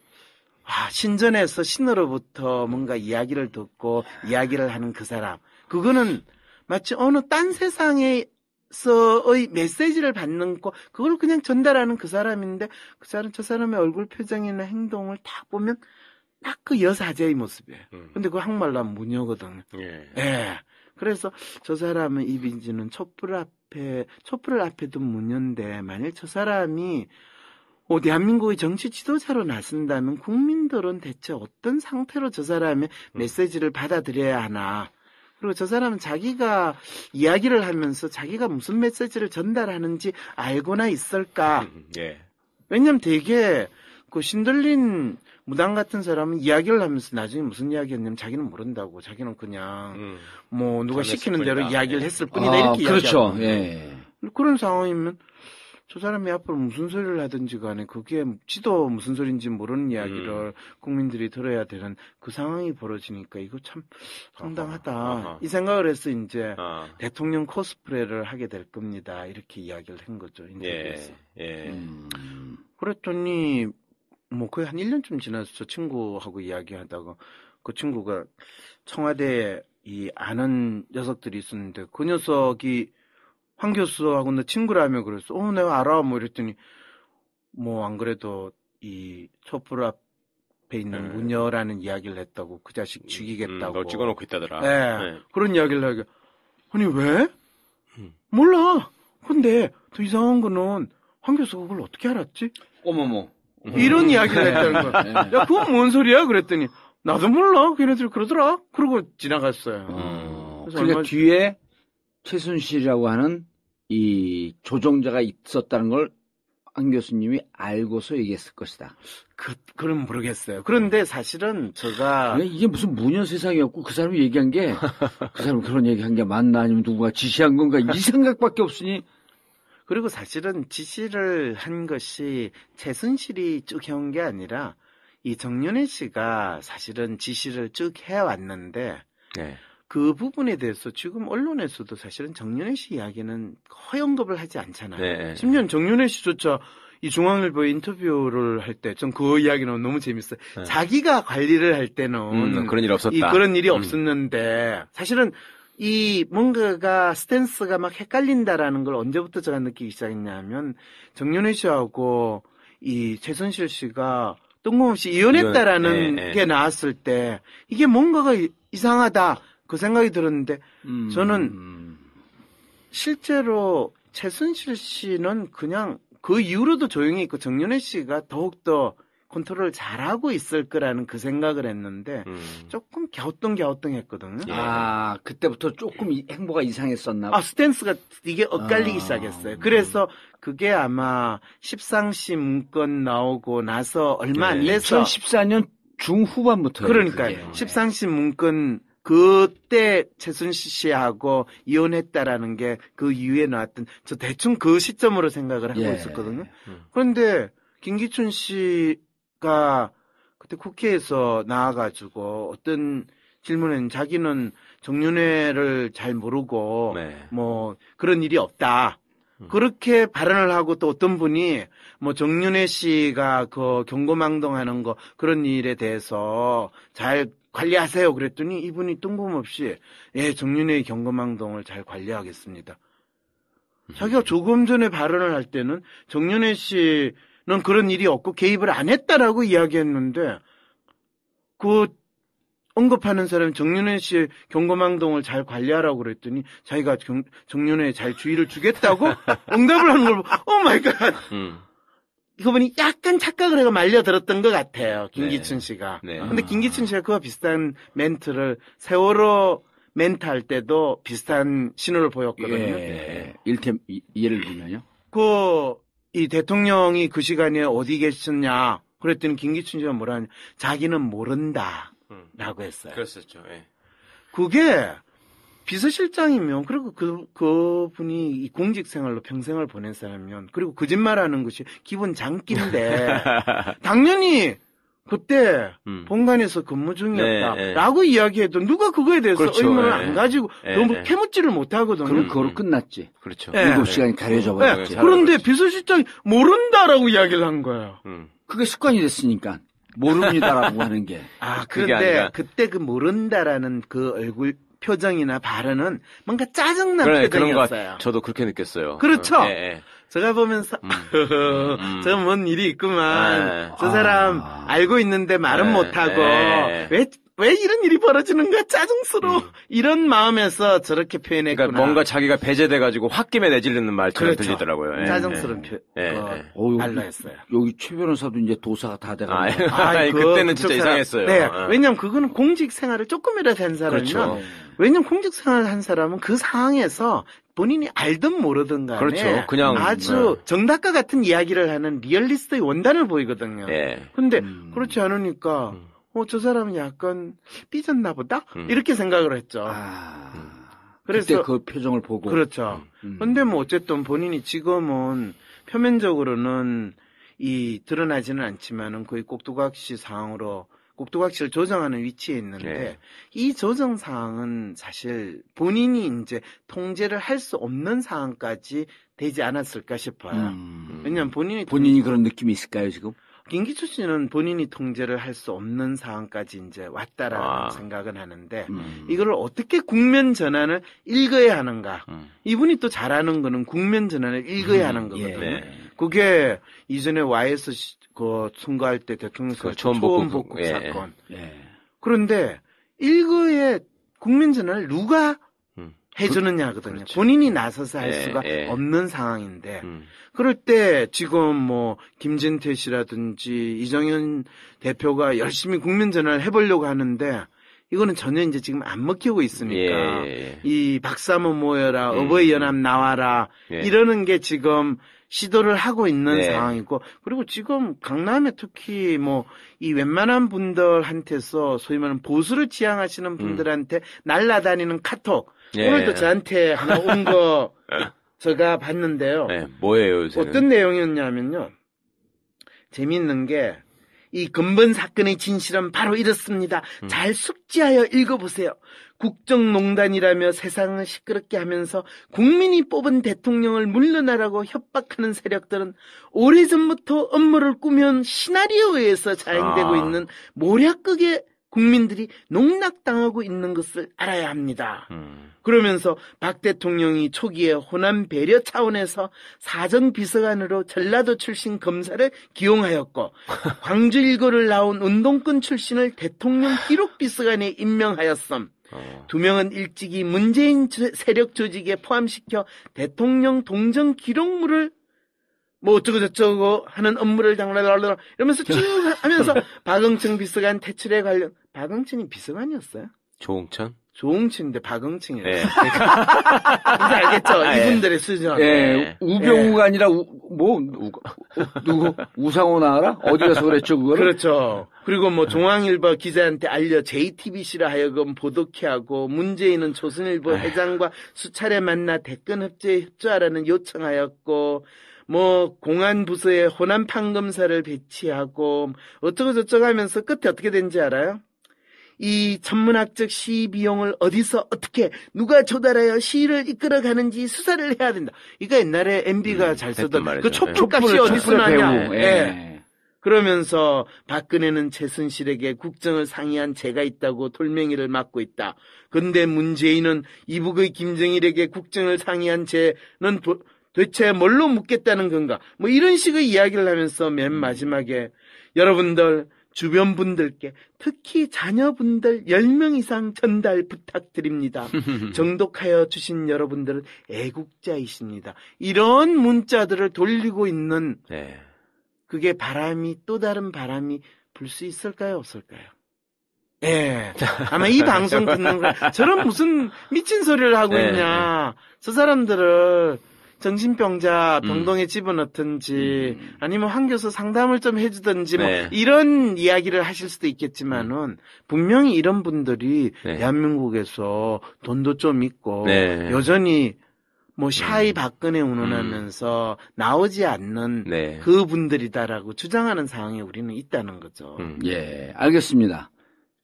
신전에서 신으로부터 뭔가 이야기를 듣고 이야기를 하는 그 사람 그거는 마치 어느 딴 세상에 서의 메시지를 받는 거 그걸 그냥 전달하는 그 사람인데 저 사람의 얼굴 표정이나 행동을 딱 보면 딱 그 여사제의 모습이에요. 근데 그 한말로 하면 무녀거든요. 그래서 저 사람은 이빈지는 촛불을 앞에 둔 무녀인데 만일 저 사람이 대한민국의 정치 지도자로 나선다면 국민들은 대체 어떤 상태로 저 사람의 메시지를 받아들여야 하나. 그리고 저 사람은 자기가 이야기를 하면서 자기가 무슨 메시지를 전달하는지 알고나 있을까? 왜냐면 되게 그 신들린 무당 같은 사람은 이야기를 하면서 나중에 무슨 이야기 했냐면 자기는 모른다고. 자기는 그냥 뭐 누가 시키는 대로 이야기를 했을 뿐이다. 이렇게 그렇죠. 이야기하고. 그런 상황이면 저 사람이 앞으로 무슨 소리를 하든지 간에 그게 지도 무슨 소리인지 모르는 이야기를 국민들이 들어야 되는 그 상황이 벌어지니까 이거 참 황당하다. 이 생각을 해서 이제 대통령 코스프레를 하게 될 겁니다. 이렇게 이야기를 한 거죠. 인터뷰에서. 그랬더니 뭐 거의 한 1년쯤 지나서 저 친구하고 이야기하다가 그 친구가 청와대에 아는 녀석들이 있었는데 그 녀석이 황 교수하고 내 친구라며 그랬어. 내가 알아. 뭐 이랬더니, 뭐 안 그래도 이 촛불 앞에 있는 무녀라는 이야기를 했다고 그 자식 죽이겠다고. 너 찍어놓고 있다더라. 네. 그런 이야기를 하게. 아니 왜? 몰라. 근데 더 이상한 거는 황 교수가 그걸 어떻게 알았지? 어머머. 이런 이야기를 했다는 거야. 야 그건 뭔 소리야? 그랬더니 나도 몰라. 걔네들이 그러더라. 그러고 지나갔어요. 그러니까 뒤에 최순실이라고 하는 이 조종자가 있었다는 걸 한 교수님이 알고서 얘기했을 것이다. 그럼 모르겠어요. 그런데 사실은 제가 이게 무슨 무녀 세상이었고 그 사람이 얘기한 게 그 사람 그런 얘기한 게 맞나 아니면 누군가 지시한 건가 이 생각밖에 없으니. 그리고 사실은 지시를 한 것이 최순실이 쭉 해온 게 아니라 이 정윤회 씨가 사실은 지시를 쭉 해왔는데 네. 그 부분에 대해서 지금 언론에서도 사실은 정윤회 씨 이야기는 거의 언급을 하지 않잖아요. 네. 심지어 정윤회 씨조차 이 중앙일보에 인터뷰를 할 때 전 그 이야기는 너무 재밌어요. 네. 자기가 관리를 할 때는 그런 일이 없었다. 그런 일이 없었는데 사실은 이 뭔가가 스탠스가 막 헷갈린다라는 걸 언제부터 제가 느끼기 시작했냐면 정윤회 씨하고 이 최순실 씨가 뜬금없이 이혼했다라는 게 나왔을 때 이게 뭔가가 이상하다 그 생각이 들었는데 저는 실제로 최순실 씨는 그냥 그 이후로도 조용히 있고 정윤회 씨가 더욱더 컨트롤을 잘하고 있을 거라는 그 생각을 했는데 조금 갸우뚱했거든요. 그때부터 조금 행보가 이상했었나 봐. 스탠스가 이게 엇갈리기 시작했어요. 그래서 그게 아마 십상시 문건 나오고 나서 얼마 안 돼서 2014년 중후반부터 그러니까요. 십상시 문건 그때 최순실 씨하고 이혼했다라는 게 그 이후에 나왔던 저 대충 그 시점으로 생각을 하고 있었거든요. 그런데 김기춘 씨가 그때 국회에서 나와가지고 어떤 질문은 자기는 정윤회를 잘 모르고 뭐 그런 일이 없다. 그렇게 발언을 하고 또 어떤 분이 뭐 정윤회 씨가 그 경고망동하는 거 그런 일에 대해서 잘 관리하세요. 그랬더니 이분이 뜬금없이 정윤회의 경고망동을 잘 관리하겠습니다. 자기가 조금 전에 발언을 할 때는 정윤회 씨는 그런 일이 없고 개입을 안 했다라고 이야기했는데 그 언급하는 사람이 정윤회 씨의 경고망동을 잘 관리하라고 그랬더니 자기가 정윤회에 잘 주의를 주겠다고 응답을 하는 걸 보고 오 마이 갓. 이거분이 약간 착각을 해가 말려들었던 것 같아요. 김기춘 씨가. 근데 김기춘 씨가 그와 비슷한 멘트를 세월호 멘트 할 때도 비슷한 신호를 보였거든요. 예를 들면요. 이 대통령이 그 시간에 어디 계셨냐. 그랬더니 김기춘 씨가 뭐라 하냐. 자기는 모른다. 라고 했어요. 그랬었죠. 그게 비서실장이면 그리고 그분이 이 공직 생활로 평생을 보낸 사람이면 그리고 거짓말하는 것이 기본 장기인데 당연히 그때 본관에서 근무 중이었다라고 이야기해도 누가 그거에 대해서 의문을 안 가지고 너무 캐묻지를 못하거든요. 그럼 그거로 끝났지. 그렇죠. 7시간이 가려져 버렸지. 그런데 비서실장이 모른다라고 이야기를 한 거예요. 그게 습관이 됐으니까. 모릅니다라고 하는 게. 그런데 그때 그 모른다라는 그 얼굴 표정이나 발언은 뭔가 짜증난 표정이었어요. 저도 그렇게 느꼈어요. 그렇죠. 제가 보면서 저 뭔 일이 있구만. 저 사람 알고 있는데 말은 못하고 왜 이런 일이 벌어지는가 짜증스러워. 이런 마음에서 저렇게 표현했구나. 그러니까 뭔가 자기가 배제돼가지고 홧김에 내지르는 말처럼 들리더라고요. 짜증스러운 말로 했어요. 여기 최 변호사도 이제 도사가 다 돼가지고. 그때는 진짜 이상했어요. 왜냐면 그거는 공직 생활을 조금이라도 한 사람이면 왜냐면 공직 생활을 한 사람은 그 상황에서 본인이 알든 모르든 간에 그렇죠. 그냥 아주 정답과 같은 이야기를 하는 리얼리스트의 원단을 보이거든요. 근데 그렇지 않으니까 저 사람은 약간 삐졌나 보다? 이렇게 생각을 했죠. 그래서 그때 그 표정을 보고. 그렇죠. 근데 뭐 어쨌든 본인이 지금은 표면적으로는 드러나지는 않지만은 거의 꼭두각시 상황으로 꼭두각시를 조정하는 위치에 있는데 이 조정 상황은 사실 본인이 이제 통제를 할 수 없는 상황까지 되지 않았을까 싶어요. 왜냐면 본인이 그런 느낌이 있을까요, 지금? 김기춘 씨는 본인이 통제를 할 수 없는 상황까지 이제 왔다라는 생각은 하는데 이거를 어떻게 국면 전환을 읽어야 하는가. 이분이 또 잘하는 거는 국면 전환을 읽어야 하는 거거든요. 그게 이전에 YS 그 선거할 때 대통령 선거 초원복국 초원복국 사건. 예. 그런데 일거에 국민전화를 누가 해주느냐거든요. 그렇죠. 본인이 나서서 할 예, 수가 예. 없는 상황인데 그럴 때 지금 뭐 김진태 씨라든지 이정현 대표가 열심히 국민전화를 해보려고 하는데 이거는 전혀 이제 지금 안 먹히고 있으니까 예. 이 박사모 모여라 어버이연합 나와라 예. 이러는 게 지금 시도를 하고 있는 네. 상황이고 그리고 지금 강남에 특히 뭐 이 웬만한 분들한테서 소위 말하는 보수를 지향하시는 분들한테 날라다니는 카톡 예. 오늘도 저한테 하나 온 거 제가 봤는데요. 네, 뭐예요, 요새는? 어떤 내용이었냐면요. 재미있는 게 이 근본 사건의 진실은 바로 이렇습니다. 잘 숙지하여 읽어보세요. 국정농단이라며 세상을 시끄럽게 하면서 국민이 뽑은 대통령을 물러나라고 협박하는 세력들은 오래전부터 업무를 꾸며온 시나리오에 의해서 자행되고 있는 모략극에 국민들이 농락당하고 있는 것을 알아야 합니다. 그러면서 박 대통령이 초기에 호남 배려 차원에서 사정비서관으로 전라도 출신 검사를 기용하였고 광주 일고를 나온 운동권 출신을 대통령 기록비서관에 임명하였음. 두 명은 일찍이 문재인 세력 조직에 포함시켜 대통령 동정 기록물을 뭐 어쩌고 저쩌고 하는 업무를 당라라라 이러면서 쭉 하면서 박응층 비서관 퇴출에 관련 박응층이 비서관이었어요? 조홍천인데 박응층이에요. 네. 뭔지 알겠죠? 이분들의 수준. 예, 우병우가 아니라 누구 우상호 나와라? 어디 가서 그랬죠 그거를? 그렇죠. 그리고 뭐 중앙일보 기자한테 알려 JTBC로 하여금 보도케 하고 문재인은 조선일보 회장과 수차례 만나 대권 협조에 협조하라는 요청하였고 뭐 공안부서에 호남 판검사를 배치하고 어쩌고 저쩌고 하면서 끝에 어떻게 된지 알아요? 이 천문학적 시위 비용을 어디서 어떻게 누가 조달하여 시위를 이끌어가는지 수사를 해야 된다. 이거 옛날에 MB가 잘 쓰던 그 촛불값이 어디서 나냐. 예. 그러면서 박근혜는 최순실에게 국정을 상의한 죄가 있다고 돌멩이를 맞고 있다. 근데 문재인은 이북의 김정일에게 국정을 상의한 죄는 도대체 뭘로 묻겠다는 건가? 뭐 이런 식의 이야기를 하면서 맨 마지막에 여러분들 주변 분들께 특히 자녀분들 10명 이상 전달 부탁드립니다. 정독하여 주신 여러분들은 애국자이십니다. 이런 문자들을 돌리고 있는 그게 또 다른 바람이 불 수 있을까요? 없을까요? 예. 아마 이 방송 듣는 거 저런 무슨 미친 소리를 하고 있냐. 저 사람들을 정신병자 병동에 집어넣든지 아니면 환교소 상담을 좀 해주든지 뭐 이런 이야기를 하실 수도 있겠지만은 분명히 이런 분들이 대한민국에서 돈도 좀 있고 여전히 뭐 샤이 박근혜 운운하면서 나오지 않는 그 분들이다라고 주장하는 상황에 우리는 있다는 거죠. 예, 알겠습니다.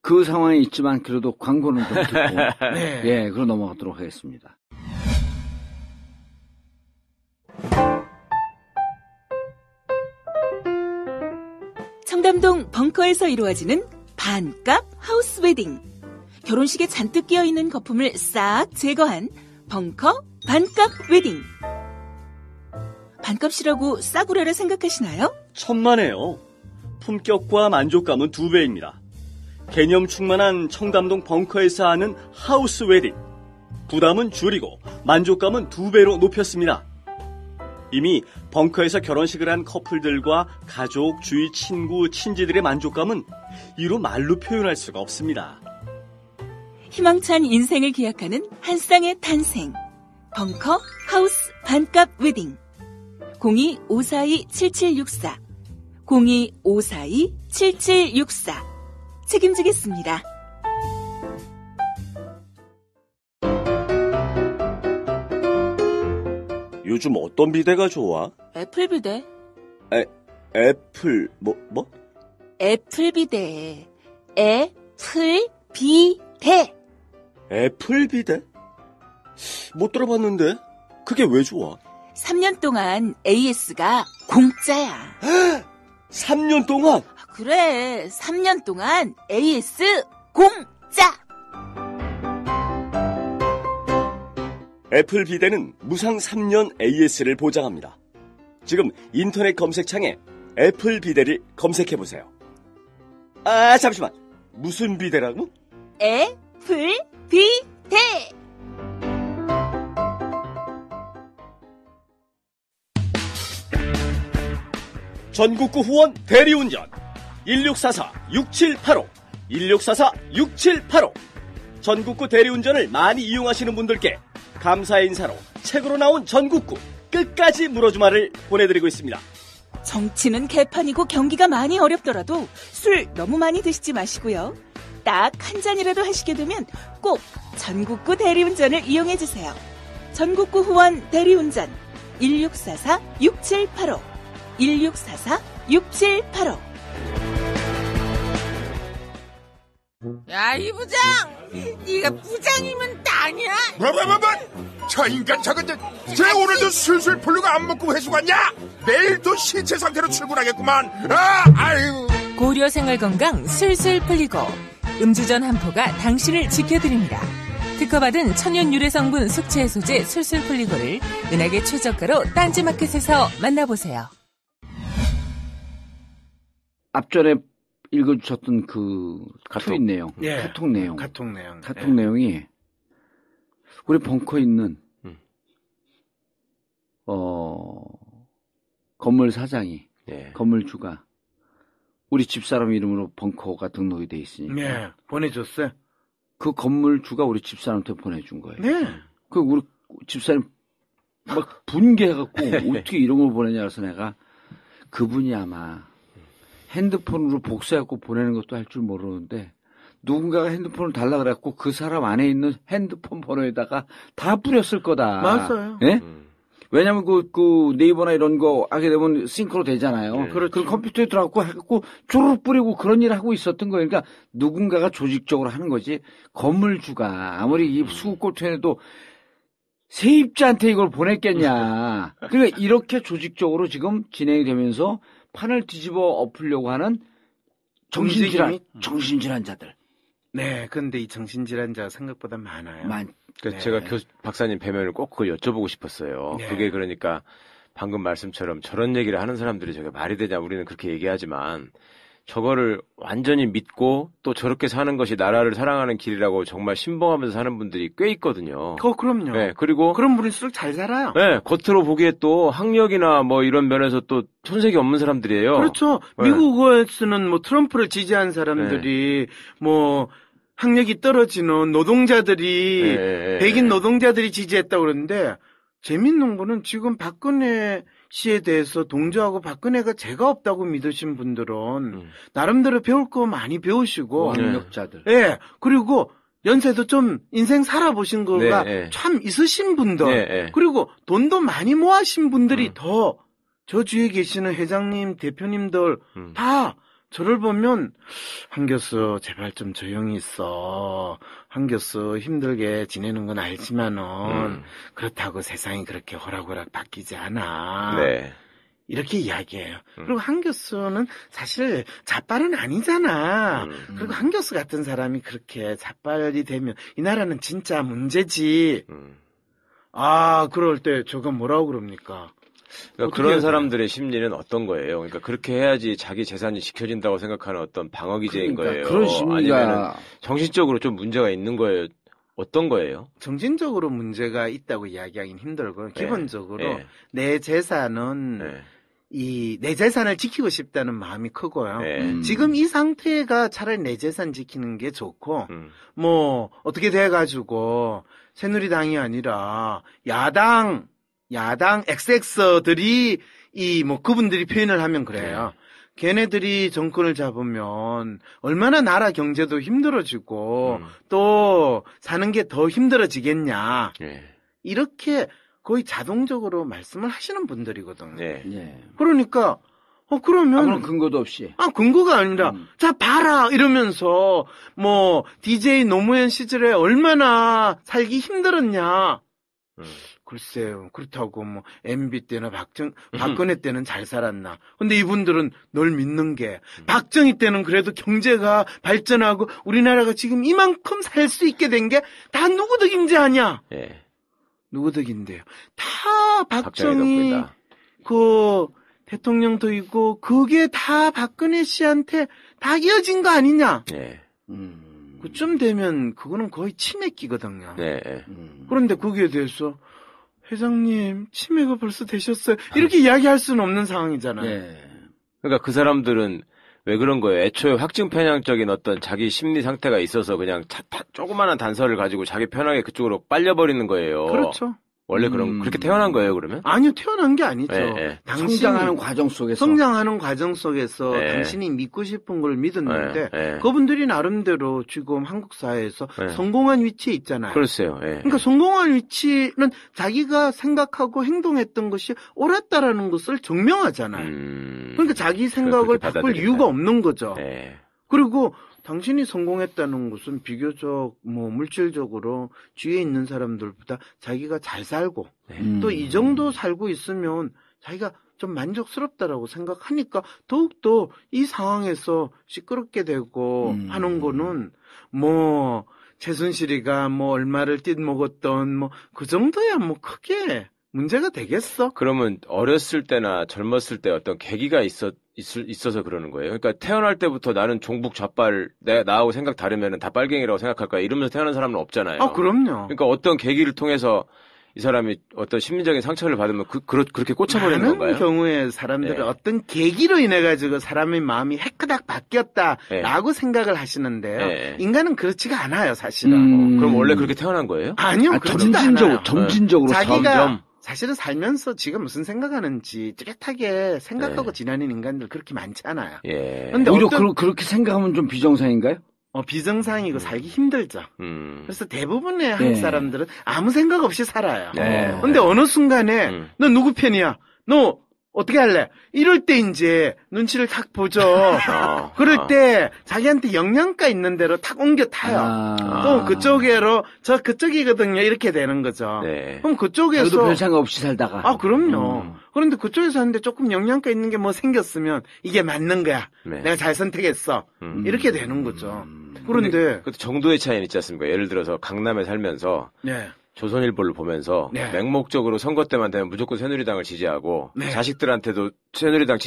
그 상황에 있지만 그래도 광고는 좀 듣고 예, 그럼 넘어가도록 하겠습니다. 청담동 벙커에서 이루어지는 반값 하우스 웨딩. 결혼식에 잔뜩 끼어있는 거품을 싹 제거한 벙커 반값 웨딩. 반값이라고 싸구려라 생각하시나요? 천만에요. 품격과 만족감은 2배입니다. 개념 충만한 청담동 벙커에서 하는 하우스 웨딩. 부담은 줄이고 만족감은 2배로 높였습니다. 이미 벙커에서 결혼식을 한 커플들과 가족, 주위 친구, 친지들의 만족감은 이로 말로 표현할 수가 없습니다. 희망찬 인생을 기약하는 한 쌍의 탄생. 벙커 하우스 반값 웨딩. 02-542-7764 02-542-7764 책임지겠습니다. 요즘 어떤 비대가 좋아? 애플 비대. 애플 뭐? 애플 비대. 애플 비대. 애플 비대? 못 들어봤는데 그게 왜 좋아? 3년 동안 AS가 공짜야. 3년 동안? 그래, 3년 동안 AS 공짜. 애플 비대는 무상 3년 AS를 보장합니다. 지금 인터넷 검색창에 애플 비데를 검색해보세요. 아, 잠시만. 무슨 비데라고? 애플 비데. 전국구 후원 대리운전 1644-6785 1644-6785 전국구 대리운전을 많이 이용하시는 분들께 감사의 인사로 책으로 나온 전국구 끝까지 물어주마를 보내드리고 있습니다. 정치는 개판이고 경기가 많이 어렵더라도 술 너무 많이 드시지 마시고요. 딱 한 잔이라도 하시게 되면 꼭 전국구 대리운전을 이용해주세요. 전국구 후원 대리운전 1644-6785 1644-6785. 야, 이 부장! 네가 부장이면 아니야? 뭐? 저 인간 저건 쟤 오늘도 술술 풀리고 안 먹고 회수 갔냐? 내일 또 신체 상태로 출근하겠구만. 아유. 고려 생활건강 술술 풀리고 음주전 한포가 당신을 지켜드립니다. 특허받은 천연 유래 성분 숙취 해소제 술술 풀리고를 은하계 최저가로 딴지마켓에서 만나보세요. 앞전에 읽어주셨던 그 트윗 내용, 예. 카톡 내용, 카톡 내용, 카톡 내용이 우리 벙커에 있는 건물 사장이, 건물주가 우리 집사람 이름으로 벙커가 등록이 돼 있으니까. 네, 보내줬어요. 그 건물주가 우리 집사람한테 보내준 거예요. 네. 그 우리 집사람 막 분개해갖고 어떻게 이런 걸 보내냐 해서 내가 그분이 아마 핸드폰으로 복사해갖고 보내는 것도 할 줄 모르는데 누군가가 핸드폰을 달라 그래갖고 그 사람 안에 있는 핸드폰 번호에다가 다 뿌렸을 거다. 맞아요. 예? 왜냐면 그 네이버나 이런 거 하게 되면 싱크로 되잖아요. 그렇죠. 그 컴퓨터에 들어갖고 해갖고 쪼르륵 뿌리고 그런 일을 하고 있었던 거예요. 그러니까 누군가가 조직적으로 하는 거지. 건물주가 아무리 이 수국골통에도 세입자한테 이걸 보냈겠냐. 그러니까 이렇게 조직적으로 지금 진행이 되면서 판을 뒤집어 엎으려고 하는 정신질환자들. 네, 근데 이 정신질환자가 생각보다 많아요. 그러니까 제가 박사님 뵈면은 꼭 그걸 여쭤보고 싶었어요. 네. 그게 그러니까 방금 말씀처럼 저런 얘기를 하는 사람들이 저게 말이 되냐 우리는 그렇게 얘기하지만 저거를 완전히 믿고 또 저렇게 사는 것이 나라를 사랑하는 길이라고 정말 신봉하면서 사는 분들이 꽤 있거든요. 그럼요. 네, 그리고 그런 분일수록 잘 살아요. 네, 겉으로 보기에 또 학력이나 뭐 이런 면에서 또 손색이 없는 사람들이에요. 그렇죠. 네. 미국에서는 뭐 트럼프를 지지한 사람들이 뭐 학력이 떨어지는 노동자들이 백인 노동자들이 지지했다고 그러는데 재밌는 거는 지금 박근혜 씨에 대해서 동조하고 박근혜가 죄가 없다고 믿으신 분들은 나름대로 배울 거 많이 배우시고 능력자들. 예. 그리고 연세도 좀 인생 살아보신 거가 참 있으신 분들 그리고 돈도 많이 모아신 분들이 더 저 주위에 계시는 회장님, 대표님들 다 저를 보면 한 교수 제발 좀 조용히 있어. 한 교수 힘들게 지내는 건 알지만은 그렇다고 세상이 그렇게 호락호락 바뀌지 않아. 네. 이렇게 이야기해요. 그리고 한 교수는 사실 자빨은 아니잖아. 그리고 한 교수 같은 사람이 그렇게 자빨이 되면 이 나라는 진짜 문제지. 그럴 때 저건 뭐라고 그럽니까? 그러니까 그런 사람들의 심리는 어떤 거예요? 그러니까 그렇게 해야지 자기 재산이 지켜진다고 생각하는 어떤 방어 기제인 거예요. 그런 심리가 아니면 정신적으로 좀 문제가 있는 거예요. 어떤 거예요? 정신적으로 문제가 있다고 이야기하기는 힘들고 기본적으로 내 재산은 내 재산을 지키고 싶다는 마음이 크고요. 지금 이 상태가 차라리 내 재산 지키는 게 좋고 뭐 어떻게 돼가지고 새누리당이 아니라 야당 XX들이 그분들이 표현을 하면 그래요. 걔네들이 정권을 잡으면 얼마나 나라 경제도 힘들어지고 또 사는 게 더 힘들어지겠냐. 이렇게 거의 자동적으로 말씀을 하시는 분들이거든요. 그러니까 그러면 아무런 근거도 없이. 근거가 아니라 자 봐라 이러면서 뭐 DJ 노무현 시절에 얼마나 살기 힘들었냐. 글쎄요. 그렇다고 뭐 MB 때나 박근혜 때는 잘 살았나. 근데 이분들은 널 믿는 게 박정희 때는 그래도 경제가 발전하고 우리나라가 지금 이만큼 살 수 있게 된 게 다 누구 덕인지 아냐? 누구 덕인데요? 다 박정희 대통령도 있고 그게 다 박근혜 씨한테 다 이어진 거 아니냐? 네. 그쯤 되면 그거는 거의 치매기거든요. 네. 그런데 거기에 대해서 회장님 치매가 벌써 되셨어요. 이렇게 이야기할 수는 없는 상황이잖아요. 네. 그러니까 그 사람들은 왜 그런 거예요? 애초에 확증 편향적인 어떤 자기 심리 상태가 있어서 그냥 조그마한 단서를 가지고 자기 편하게 그쪽으로 빨려버리는 거예요. 그렇죠. 원래 그렇게 태어난 거예요, 그러면? 아니요, 태어난 게 아니죠. 네. 성장하는 과정 속에서. 네. 당신이 믿고 싶은 걸 믿었는데, 네. 그분들이 나름대로 지금 한국 사회에서 네. 성공한 위치에 있잖아요. 글쎄요. 네. 그러니까 성공한 위치는 자기가 생각하고 행동했던 것이 옳았다라는 것을 증명하잖아요. 그러니까 자기 생각을 바꿀 이유가 없는 거죠. 네. 그리고 당신이 성공했다는 것은 비교적 물질적으로 주위에 있는 사람들보다 자기가 잘 살고 또 이 정도 살고 있으면 자기가 좀 만족스럽다라고 생각하니까 더욱더 이 상황에서 시끄럽게 되고 하는 거는 최순실이가 얼마를 띠먹었던 그 정도야 크게 문제가 되겠어? 그러면 어렸을 때나 젊었을 때 어떤 계기가 있어서 그러는 거예요. 그러니까 태어날 때부터 나는 종북 좌빨, 나하고 생각 다르면 다 빨갱이라고 생각할 거야. 이러면서 태어난 사람은 없잖아요. 아, 그럼요. 그러니까 어떤 계기를 통해서 이 사람이 어떤 심리적인 상처를 받으면 그렇게 꽂혀버리는 건가요? 많은 경우에 사람들은 네. 어떤 계기로 인해 가지고 사람의 마음이 해크닥 바뀌었다라고 네. 생각을 하시는데요. 네. 인간은 그렇지가 않아요, 사실은. 그럼 원래 그렇게 태어난 거예요? 아니요, 그렇지도 않아요. 점진적으로 자기가 점점. 사실은 살면서 지가 무슨 생각하는지 뚜렷하게 생각하고 지나는 인간들 그렇게 많지 않아요. 예. 근데 오히려 그렇게 생각하면 좀 비정상인가요? 비정상이고 살기 힘들죠. 그래서 대부분의 한국 네. 사람들은 아무 생각 없이 살아요. 네. 근데 어느 순간에 너 누구 편이야? 너 어떻게 할래? 이럴 때 이제 눈치를 탁 보죠. 그럴 때 자기한테 영양가 있는 대로 탁 옮겨 타요. 또 그쪽으로 저 그쪽이거든요. 이렇게 되는 거죠. 네. 그럼 그쪽에서 저도 별 생각 없이 살다가. 아, 그럼요. 그런데 그쪽에서 하는데 조금 영양가 있는 게 생겼으면 이게 맞는 거야. 네. 내가 잘 선택했어. 이렇게 되는 거죠. 그런데 그 정도의 차이는 있지 않습니까? 예를 들어서 강남에 살면서 네. 조선일보를 보면서 네. 맹목적으로 선거 때만 되면 무조건 새누리당을 지지하고 네. 자식들한테도 새누리당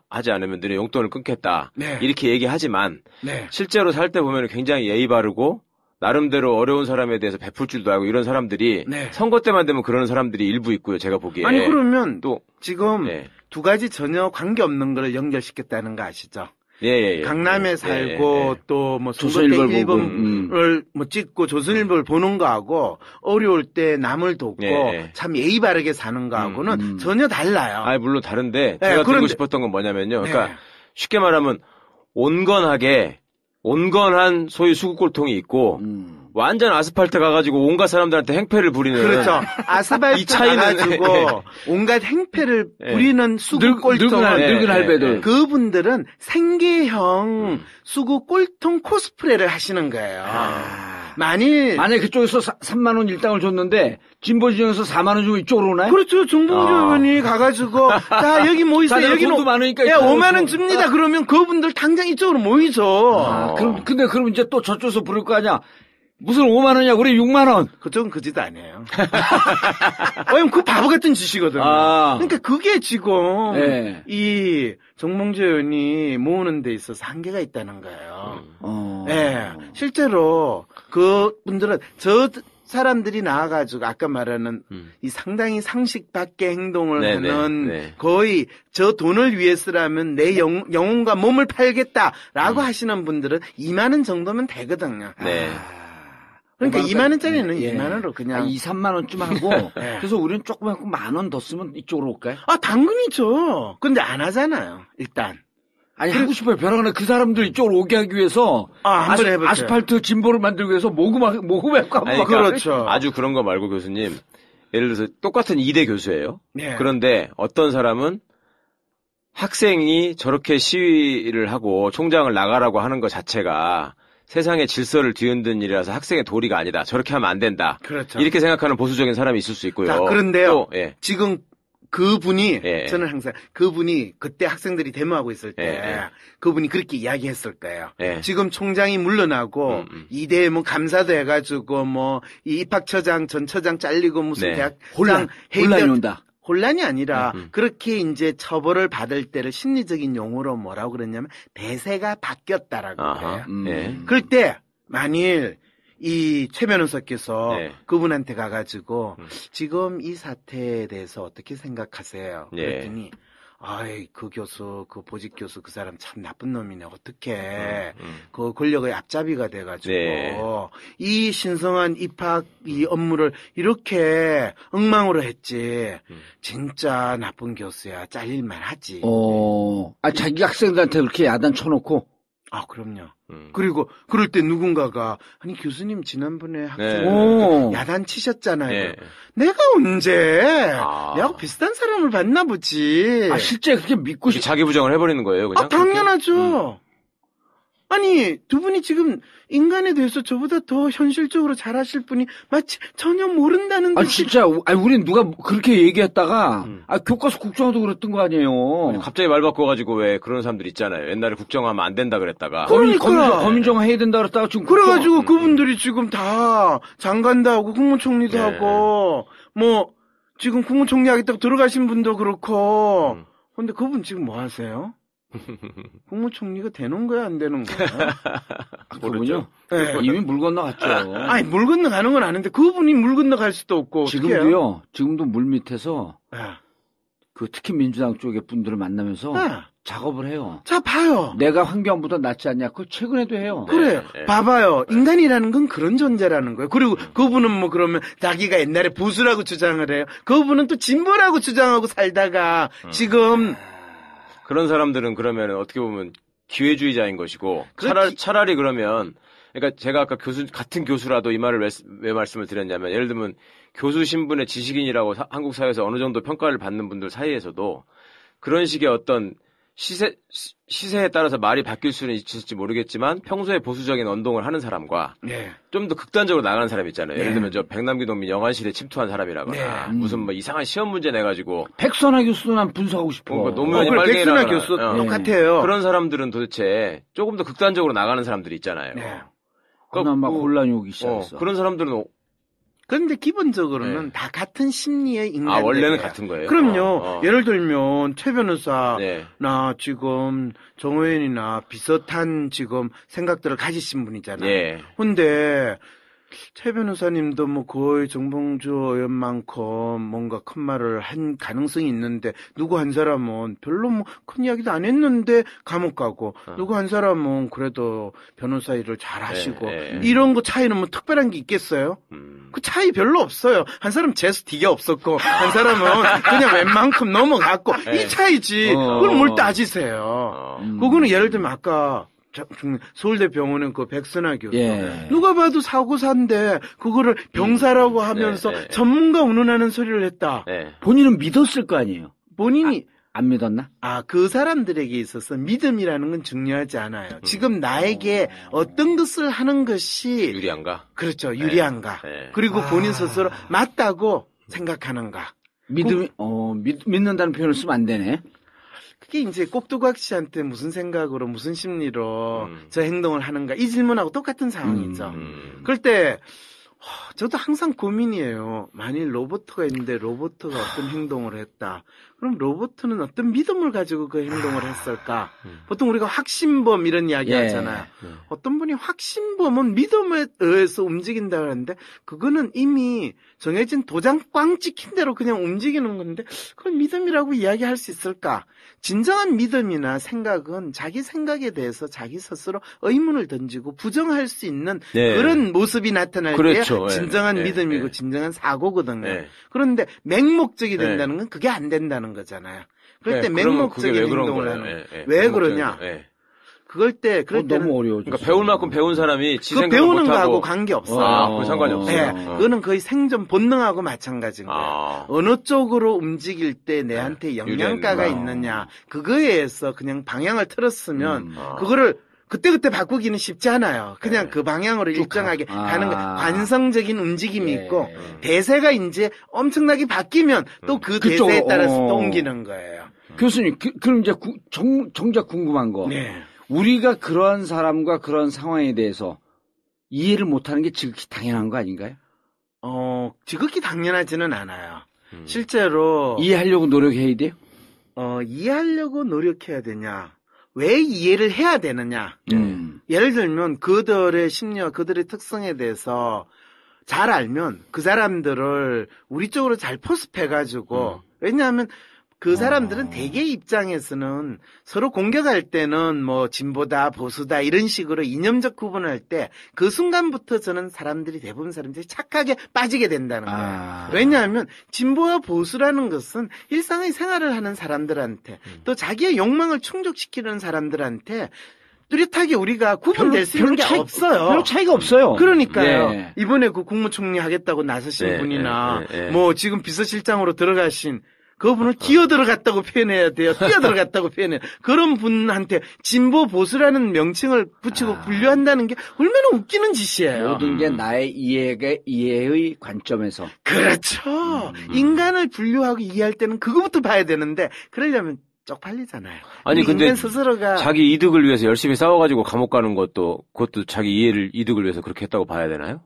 하지 않으면 너네 용돈을 끊겠다. 네. 이렇게 얘기하지만 네. 실제로 살 때 보면 굉장히 예의 바르고 나름대로 어려운 사람에 대해서 베풀 줄도 알고 이런 사람들이 네. 선거 때만 되면 그러는 사람들이 일부 있고요. 제가 보기에. 아니 그러면 또 지금 네. 두 가지 전혀 관계없는 걸 연결시켰다는 거 아시죠? 예. 강남에 살고 또 조선일보를 선거 때 일본을 찍고 조선일보를 보는 거하고 어려울 때 남을 돕고 참 예의 바르게 사는 거하고는 전혀 달라요. 아, 물론 다른데 네, 제가 그런데- 듣고 싶었던 건 뭐냐면요. 그러니까 네. 쉽게 말하면 온건한 소위 수국골통이 있고 완전 아스팔트 가가지고 온갖 사람들한테 행패를 부리는 그렇죠. 아스팔트 이 차이는- 가가지고 온갖 행패를 부리는 수국 꼴통 늙은 할배들. 그분들은 생계형 수국 꼴통 코스프레를 하시는 거예요. 만약에 그쪽에서 3만 원 일당을 줬는데 진보 진영에서 4만 원 주고 이쪽으로 오나요? 그렇죠. 정봉주 의원이 가가지고 자 여기 모이세요. 자네가 여기는 돈도 많으니까 야 이쪽으로 5만 원 오고. 줍니다. 그러면 그분들 당장 이쪽으로 모이죠. 그럼 이제 또 저쪽에서 부를 거 아니야? 무슨 5만 원이야? 우리 6만 원. 그쪽은 그 짓 아니에요. 왜냐면 그 바보 같은 짓이거든요. 그러니까 그게 지금 네. 이 정몽주 의원이 모으는 데 있어서 한계가 있다는 거예요. 네. 실제로 그분들은 저 사람들이 나와가지고 아까 말하는 이 상당히 상식 밖의 행동을 네네, 하는 네. 거의 저 돈을 위해서라면 내 영혼과 몸을 팔겠다라고 하시는 분들은 2만 원 정도면 되거든요. 네. 그러니까 2만 원짜리는 예. 2만 원으로 그냥 2, 3만 원쯤 하고 네. 그래서 우리는 조그맣고 1,000원 더 쓰면 이쪽으로 올까요? 당근이죠. 근데 안 하잖아요. 일단. 아니 하고 싶어요. 벼랑간에 그 사람들 이쪽으로 오게 하기 위해서 한번 해볼게요. 아스팔트 진보를 만들기 위해서 모금하고 아니, 그렇죠. 아주 그런 거 말고 교수님. 예를 들어서 똑같은 이대 교수예요. 네. 그런데 어떤 사람은 학생이 저렇게 시위를 하고 총장을 나가라고 하는 것 자체가 세상의 질서를 뒤흔든 일이라서 학생의 도리가 아니다. 저렇게 하면 안 된다. 그렇죠. 이렇게 생각하는 보수적인 사람이 있을 수 있고요. 자, 그런데요. 또, 예. 지금 그분이 예. 저는 항상 그분이 그때 학생들이 데모하고 있을 때 예. 그분이 그렇게 이야기했을 거예요. 예. 지금 총장이 물러나고 이대 감사도 해가지고 이 입학처장 전 처장 잘리고 무슨 네. 대학 혼란이 온다. 혼란이 아니라 그렇게 이제 처벌을 받을 때를 심리적인 용어로 뭐라고 그랬냐면 대세가 바뀌었다라고 그래요. 그럴 때 만일 이 최 변호사께서 네. 그분한테 가가지고 지금 이 사태에 대해서 어떻게 생각하세요? 그랬더니 아이 그 교수 그 보직 교수 그 사람 참 나쁜 놈이네 어떡해 그 권력의 앞잡이가 돼가지고 네. 이 신성한 입학 이 업무를 이렇게 엉망으로 했지 진짜 나쁜 교수야 잘릴만 하지. 자기 학생들한테 그렇게 야단 쳐놓고. 아, 그럼요. 그리고 그럴 때 누군가가 아니 교수님 지난번에 학생 네. 야단 치셨잖아요. 네. 내가 언제 내하고 비슷한 사람을 봤나 보지. 실제 그렇게 믿고 자기 부정을 해버리는 거예요, 그냥? 당연하죠. 아니 두 분이 지금 인간에 대해서 저보다 더 현실적으로 잘하실 분이 마치 전혀 모른다는 듯이. 진짜 우린 누가 그렇게 얘기했다가 교과서 국정화도 그랬던 거 아니에요. 갑자기 말 바꿔가지고 왜 그런 사람들 있잖아요. 옛날에 국정화하면 안 된다 그랬다가 검인정화 해야 된다 그랬다가 지금 그래가지고 그분들이 지금 다 장관도 하고 국무총리도 하고 뭐 지금 국무총리 하겠다고 들어가신 분도 그렇고 근데 그분 지금 뭐 하세요? 국무총리가 되는 거야 안 되는 거야? 그분요? 네. 이미 물 건너갔죠. 아니 물 건너가는 건 아는데 그분이 물 건너갈 수도 없고 지금도 물 밑에서 그 특히 민주당 쪽의 분들을 만나면서 작업을 해요. 자 봐요. 내가 환경보다 낫지 않냐? 그거 최근에도 해요. 그래 봐봐요. 인간이라는 건 그런 존재라는 거예요. 그리고 그분은 뭐 그러면 자기가 옛날에 보수라고 주장을 해요. 그분은 또 진보라고 주장하고 살다가 지금 그런 사람들은 그러면 어떻게 보면 기회주의자인 것이고 차라리 그러면 그러니까 제가 아까 같은 교수라도 이 말을 왜 말씀을 드렸냐면 예를 들면 교수 신분의 지식인이라고 한국 사회에서 어느 정도 평가를 받는 분들 사이에서도 그런 식의 어떤 시세에 따라서 말이 바뀔 수는 있을지 모르겠지만 평소에 보수적인 언동을 하는 사람과 좀 더 극단적으로 나가는 사람 있잖아요. 예를 들면 저 백남기 농민 영안실에 침투한 사람이라거나 무슨 뭐 이상한 시험 문제 내가지고 백선아 교수도 난 분석하고 싶어. 노무현이 백선아 교수 똑같아요. 그런 사람들은 도대체 조금 더 극단적으로 나가는 사람들이 있잖아요. 그러나 막 혼란이 오기 시작했어. 그런 사람들은 그런데 기본적으로는 다 같은 심리의 인간들. 원래는 같은 거예요? 그럼요. 예를 들면 최 변호사나 지금 정호연이나 비슷한 지금 생각들을 가지신 분이잖아요. 근데 최 변호사님도 뭐 거의 정봉주 의원만큼 뭔가 큰 말을 한 가능성이 있는데 누구 한 사람은 별로 뭐 큰 이야기도 안 했는데 감옥 가고 누구 한 사람은 그래도 변호사 일을 잘 하시고 이런 거 차이는 뭐 특별한 게 있겠어요? 그 차이 별로 없어요. 한 사람은 재수 되게 없었고 한 사람은 그냥 웬만큼 넘어갔고 이 차이지. 그걸 뭘 따지세요? 그거는 예를 들면 아까 서울대 병원은 그 백선아 교수. 누가 봐도 사고사인데 그거를 병사라고 하면서 전문가 운운하는 소리를 했다. 본인은 믿었을 거 아니에요. 본인이 안 믿었나? 그 사람들에게 있어서 믿음이라는 건 중요하지 않아요. 지금 나에게 어떤 것을 하는 것이 유리한가? 그렇죠. 유리한가. 그리고 본인 스스로 맞다고 생각하는가. 믿는다는 표현을 쓰면 안 되네. 그게 이제 꼭두각 씨한테 무슨 생각으로 무슨 심리로 저 행동을 하는가 이 질문하고 똑같은 상황이죠. 그럴 때 저도 항상 고민이에요. 만일 로봇가 있는데 로봇가 어떤 행동을 했다. 그럼 로봇은 어떤 믿음을 가지고 그 행동을 했을까? 보통 우리가 확신범 이런 이야기 하잖아요. 어떤 분이 확신범은 믿음에 의해서 움직인다 그러는데 그거는 이미 정해진 도장 꽝 찍힌 대로 그냥 움직이는 건데 그걸 믿음이라고 이야기할 수 있을까? 진정한 믿음이나 생각은 자기 생각에 대해서 자기 스스로 의문을 던지고 부정할 수 있는 그런 모습이 나타날 때 진정한 믿음이고 진정한 사고거든요. 그런데 맹목적이 된다는 건 그게 안 된다는 거잖아요. 그럴 때 맹목적인 행동을 하는 왜 그러냐? 그럴 때 너무 어려워. 그러니까 배울 만큼 배운 사람이 지 생각을 배우는 못하고 거하고 관계 없어요. 그건 상관이 없어요. 그거는 거의 생존 본능하고 마찬가지인 거예요. 어느 쪽으로 움직일 때 내한테 영향가가 있느냐 그거에 의해서 그냥 방향을 틀었으면 그거를 그때그때 바꾸기는 쉽지 않아요. 그냥 그 방향으로 일정하게 가는 거 관성적인 움직임이 있고 대세가 이제 엄청나게 바뀌면 또 그 대세에 따라서 또 옮기는 거예요. 교수님, 그럼 이제 정작 궁금한 거. 우리가 그러한 사람과 그런 상황에 대해서 이해를 못하는 게 지극히 당연한 거 아닌가요? 지극히 당연하지는 않아요. 실제로 이해하려고 노력해야 돼요? 이해하려고 노력해야 되냐? 왜 이해를 해야 되느냐? 예를 들면 그들의 심리와 그들의 특성에 대해서 잘 알면 그 사람들을 우리 쪽으로 잘 포섭해가지고 왜냐하면 그 사람들은 대개 입장에서는 서로 공격할 때는 뭐 진보다 보수다 이런 식으로 이념적 구분할 때 그 순간부터 저는 대부분 사람들이 착하게 빠지게 된다는 거예요. 왜냐하면 진보와 보수라는 것은 일상의 생활을 하는 사람들한테 또 자기의 욕망을 충족시키는 사람들한테 뚜렷하게 우리가 구분될 수 있는 게 없어요. 별 차이가 없어요. 그러니까요. 예. 이번에 그 국무총리 하겠다고 나서신 예, 분이나 예, 예, 예. 뭐 지금 비서실장으로 들어가신 그분을 기어들어갔다고 표현해야 돼요. 뛰어들어갔다고 표현해요. 그런 분한테 진보 보수라는 명칭을 붙이고 분류한다는 게 얼마나 웃기는 짓이에요. 모든 게 나의 이해의 관점에서. 그렇죠. 인간을 분류하고 이해할 때는 그거부터 봐야 되는데 그러려면 쪽팔리잖아요. 아니 근데 인간 스스로가 자기 이득을 위해서 열심히 싸워가지고 감옥 가는 그것도 자기 이득을 위해서 그렇게 했다고 봐야 되나요?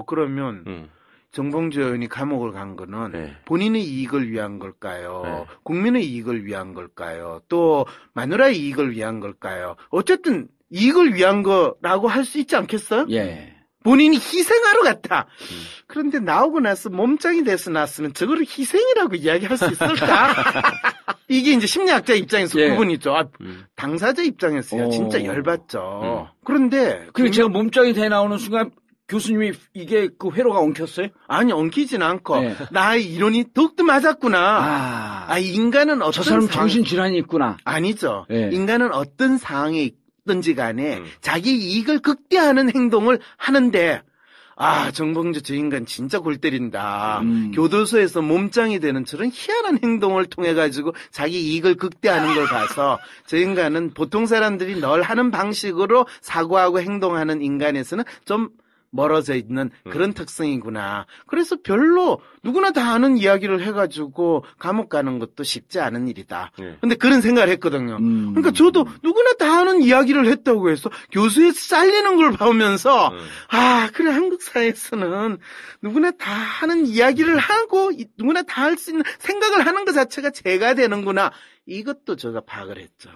그러면 정봉주 의원이 감옥을 간 거는 네. 본인의 이익을 위한 걸까요? 네. 국민의 이익을 위한 걸까요? 또 마누라의 이익을 위한 걸까요? 어쨌든 이익을 위한 거라고 할 수 있지 않겠어요? 예. 본인이 희생하러 갔다. 그런데 나오고 나서 몸짱이 돼서 나왔으면 저거를 희생이라고 이야기할 수 있을까? 이게 이제 심리학자 입장에서 예. 구분이죠. 당사자 입장에서야 진짜 열받죠. 그런데 그리고 제가 몸짱이 돼 나오는 순간 교수님이 이게 그 회로가 엉켰어요? 아니 엉키진 않고 네. 나의 이론이 더욱더 맞았구나. 인간은 어떤 저 사람 정신질환이 있구나. 아니죠. 네. 인간은 어떤 상황에 있든지 간에 자기 이익을 극대화하는 행동을 하는데 정봉주 저 인간 진짜 골 때린다. 교도소에서 몸짱이 되는 저런 희한한 행동을 통해 가지고 자기 이익을 극대화하는 걸 봐서 저 인간은 보통 사람들이 늘 하는 방식으로 사고하고 행동하는 인간에서는 좀 멀어져 있는 그런 특성이구나. 그래서 별로 누구나 다 아는 이야기를 해가지고 감옥 가는 것도 쉽지 않은 일이다. 근데 그런 생각을 했거든요. 그러니까 저도 누구나 다 아는 이야기를 했다고 해서 교수에서 잘리는 걸 보면서 그래 한국 사회에서는 누구나 다 하는 이야기를 하고 누구나 다 할 수 있는 생각을 하는 것 자체가 죄가 되는구나. 이것도 제가 파악을 했죠.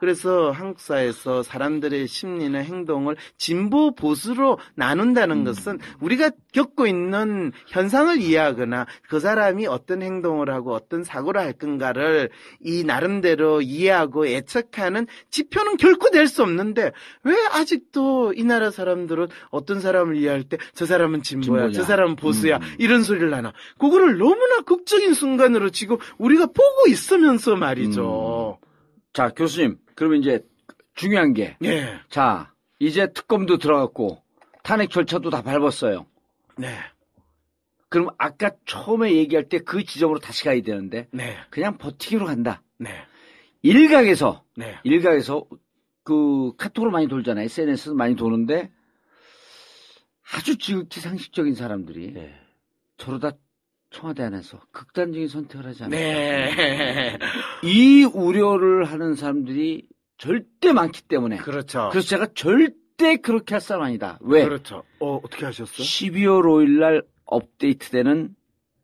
그래서 한국 사회에서 사람들의 심리나 행동을 진보 보수로 나눈다는 것은 우리가 겪고 있는 현상을 이해하거나 그 사람이 어떤 행동을 하고 어떤 사고를 할 건가를 이 나름대로 이해하고 예측하는 지표는 결코 될 수 없는데 왜 아직도 이 나라 사람들은 어떤 사람을 이해할 때 저 사람은 진보야, 저 사람은 보수야 이런 소리를 하나. 그거를 너무나 극적인 순간으로 지금 우리가 보고 있으면서 말이죠. 자, 교수님. 그러면 이제 중요한 게. 네. 자, 이제 특검도 들어갔고 탄핵 절차도 다 밟았어요. 네. 그럼 아까 처음에 얘기할 때 그 지점으로 다시 가야 되는데. 네. 그냥 버티기로 간다. 네. 일각에서 네. 그 카톡으로 많이 돌잖아요. SNS도 많이 도는데 아주 지극히 상식적인 사람들이 저러다 청와대 안에서 극단적인 선택을 하지 않을까. 네. 이 우려를 하는 사람들이 절대 많기 때문에. 그렇죠. 그래서 제가 절대 그렇게 할 사람 아니다. 왜? 그렇죠. 어떻게 하셨어요? 12월 5일 날 업데이트되는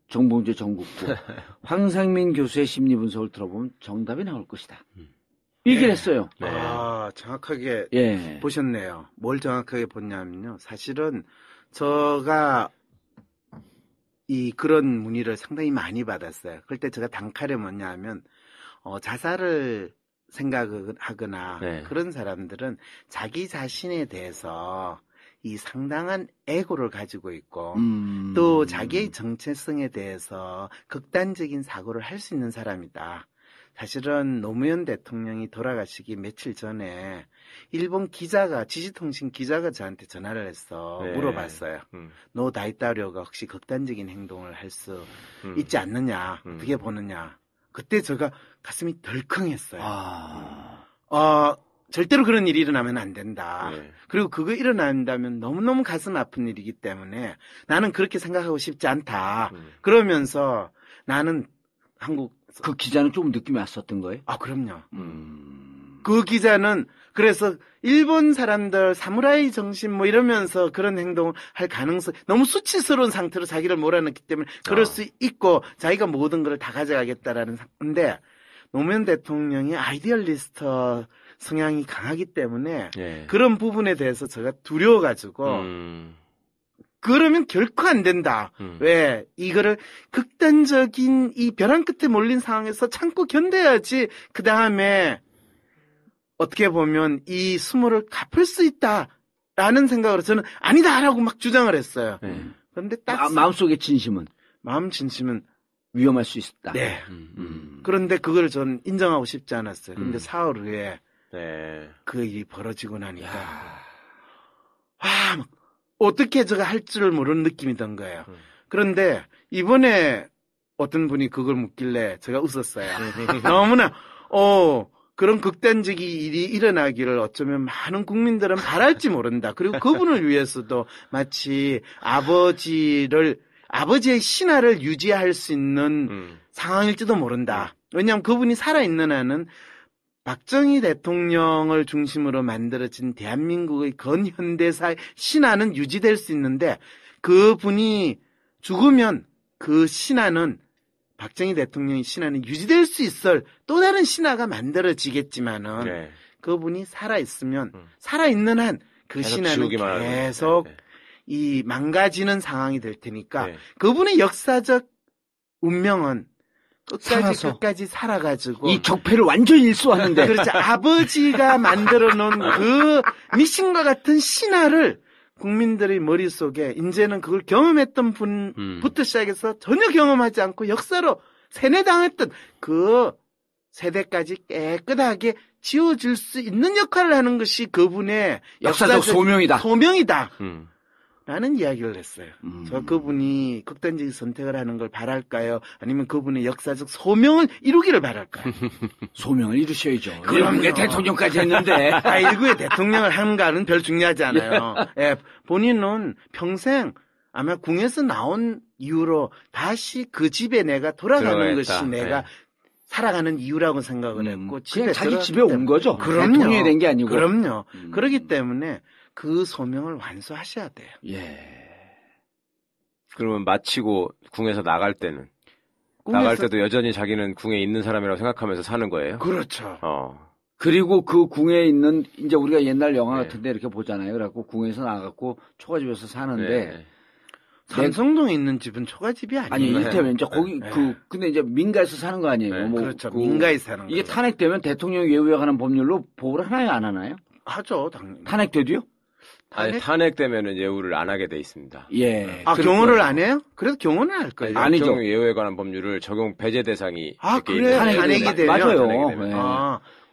정봉주 전국부 황상민 교수의 심리 분석을 들어보면 정답이 나올 것이다. 얘기를 했어요. 네. 정확하게 보셨네요. 뭘 정확하게 봤냐면요. 사실은 제가 그런 문의를 상당히 많이 받았어요. 그럴 때 제가 단칼에 뭐냐 하면, 자살을 생각하거나 그런 사람들은 자기 자신에 대해서 이 상당한 에고를 가지고 있고, 또 자기의 정체성에 대해서 극단적인 사고를 할 수 있는 사람이다. 사실은 노무현 대통령이 돌아가시기 며칠 전에 일본 지지통신 기자가 저한테 전화를 해서 물어봤어요. 너 다이따료가 혹시 극단적인 행동을 할 수 있지 않느냐, 어떻게 보느냐. 그때 제가 가슴이 덜컹했어요. 절대로 그런 일이 일어나면 안 된다. 그리고 그거 일어난다면 너무너무 가슴 아픈 일이기 때문에 나는 그렇게 생각하고 싶지 않다. 그러면서 나는 그 기자는 조금 느낌이 왔었던 거예요? 그럼요. 그 기자는 그래서 일본 사람들 사무라이 정신 뭐 이러면서 그런 행동을 할 가능성 너무 수치스러운 상태로 자기를 몰아넣기 때문에 그럴 수 있고 자기가 모든 걸 다 가져가겠다라는 근데 노무현 대통령이 아이디얼리스트 성향이 강하기 때문에 예. 그런 부분에 대해서 제가 두려워가지고 그러면 결코 안 된다. 왜? 이거를 극단적인 이 벼랑 끝에 몰린 상황에서 참고 견뎌야지 그 다음에 어떻게 보면 이 수모를 갚을 수 있다라는 생각으로 저는 아니다라고 막 주장을 했어요. 그런데 딱 마음속의 진심은? 마음 진심은 위험할 수 있다. 네. 그런데 그걸 전 인정하고 싶지 않았어요. 근데 사흘 후에 네. 그 일이 벌어지고 나니까 와, 어떻게 제가 할 줄 모르는 느낌이 든 거예요. 그런데 이번에 어떤 분이 그걸 묻길래 제가 웃었어요. 너무나 그런 극단적인 일이 일어나기를 어쩌면 많은 국민들은 바랄지 모른다. 그리고 그분을 위해서도 마치 아버지의 신화를 유지할 수 있는 상황일지도 모른다. 왜냐하면 그분이 살아있는 한은 박정희 대통령을 중심으로 만들어진 대한민국의 근현대사의 신화는 유지될 수 있는데 그분이 죽으면 그 신화는 박정희 대통령의 신화는 유지될 수 있을 또 다른 신화가 만들어지겠지만은 네. 그분이 살아있으면 살아있는 한 그 신화는 계속 이 망가지는 상황이 될 테니까 그분의 역사적 운명은 끝까지 살아가지고 이 적폐를 완전히 일소하는데 그렇죠. 아버지가 만들어 놓은 그 미신과 같은 신화를 국민들의 머릿속에 이제는 그걸 경험했던 분부터 시작해서 전혀 경험하지 않고 역사로 세뇌당했던 그 세대까지 깨끗하게 지워질 수 있는 역할을 하는 것이 그분의 역사적 소명이다. 라는 이야기를 했어요. 저 그분이 극단적인 선택을 하는 걸 바랄까요? 아니면 그분의 역사적 소명을 이루기를 바랄까요? 소명을 이루셔야죠. 그럼요. 대통령까지 했는데. 일구의 대통령을 하는가는 별 중요하지 않아요. 예, 본인은 평생 아마 궁에서 나온 이후로 다시 그 집에 내가 돌아가는 것이 내가 살아가는 이유라고 생각을 했고 그냥 자기 집에 온 거죠. 그럼요. 대통령이 된 게 아니고. 그럼요. 그렇기 때문에 그 소명을 완수하셔야 돼요. 예. 그러면 마치고 궁에서 나갈 때는 나갈 때도 여전히 자기는 궁에 있는 사람이라고 생각하면서 사는 거예요? 그렇죠. 그리고 그 궁에 있는 이제 우리가 옛날 영화 같은데 이렇게 보잖아요. 그래갖고 궁에서 나가고 초가집에서 사는데 삼성동에 있는 집은 초가집이 아니에요. 아니 이를테면 이제 거기 근데 이제 민가에서 사는 거 아니에요. 뭐 그렇죠. 민가에 사는 이게 거죠. 탄핵되면 대통령 예우에 관한 법률로 보호를 하나요, 안 하나요? 하죠, 당연히. 탄핵돼도요? 아니, 탄핵되면은 예우를 안 하게 돼 있습니다. 예. 경호를 안 해요? 그래도 경호는 할 거예요. 아니죠. 대통령 예우에 관한 법률을 적용 배제 대상이 그래 탄핵이 되면 맞아요. 네.